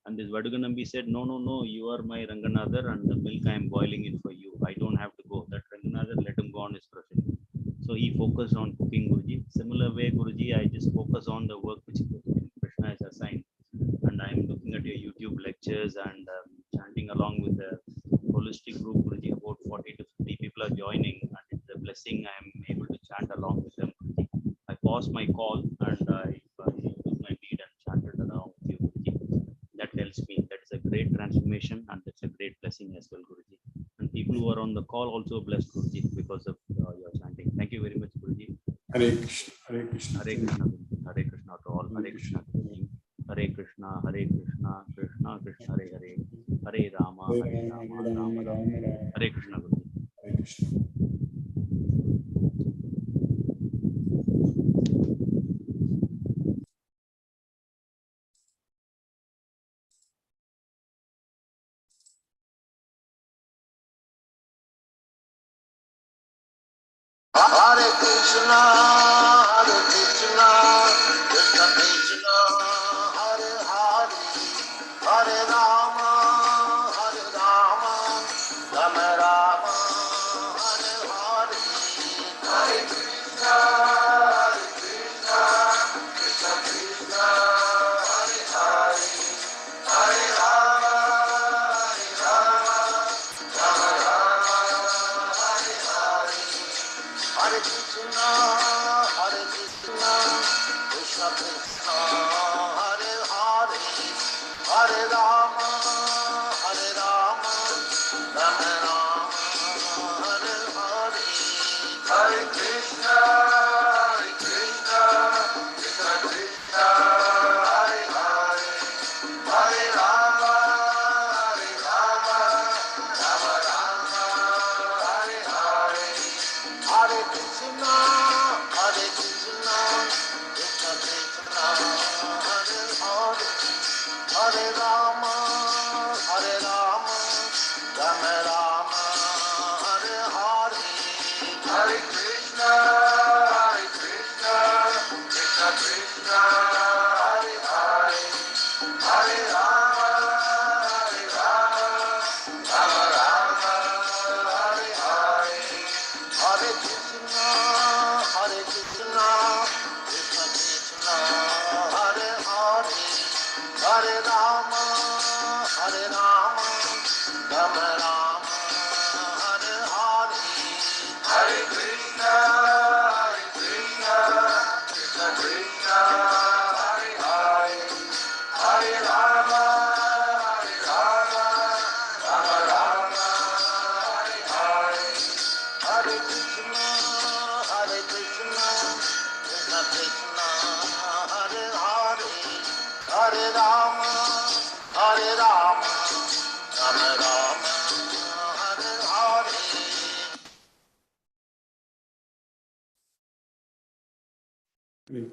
And this Vadganambi said, no, you are my Ranganather, and the milk I am boiling it for you. I don't have to go. That Ranganather, let him go on his profession. So he focused on cooking, Guruji. Similar way, Guruji, I just focus on the work which Krishna has assigned. And I'm looking at your YouTube lectures and chanting along with the holistic group, Guruji. About 40 to 50 people are joining, and it's a blessing. I'm able to chant along with them, Guruji. I paused my call and I took my lead and chanted along with you, Guruji. That helps me. That is a great transformation, and that's a great blessing as well, Guruji. And people who are on the call also blessed, Guruji, because of your chanting. Thank you very much, Guruji. Hare Krishna, Hare Krishna. Hare Krishna, Hare Krishna to all. Hare Krishna, Guruji. Hare Krishna, Hare Krishna, Krishna Krishna, Hare Hare. Hare Rama, Hare Rama, Rama Rama. Hare Krishna, Guruji. Hare Krishna. Hare Krishna, Krishna Krishna, Hare Hare, Hare Rama, Rama Rama, Hare Hare. Hare Krishna, Krishna Krishna, Hare Hare, Hare Rama, Rama Rama, Hare Hare. Hare Krishna, Krishna Krishna, Hare Hare, Hare Rama,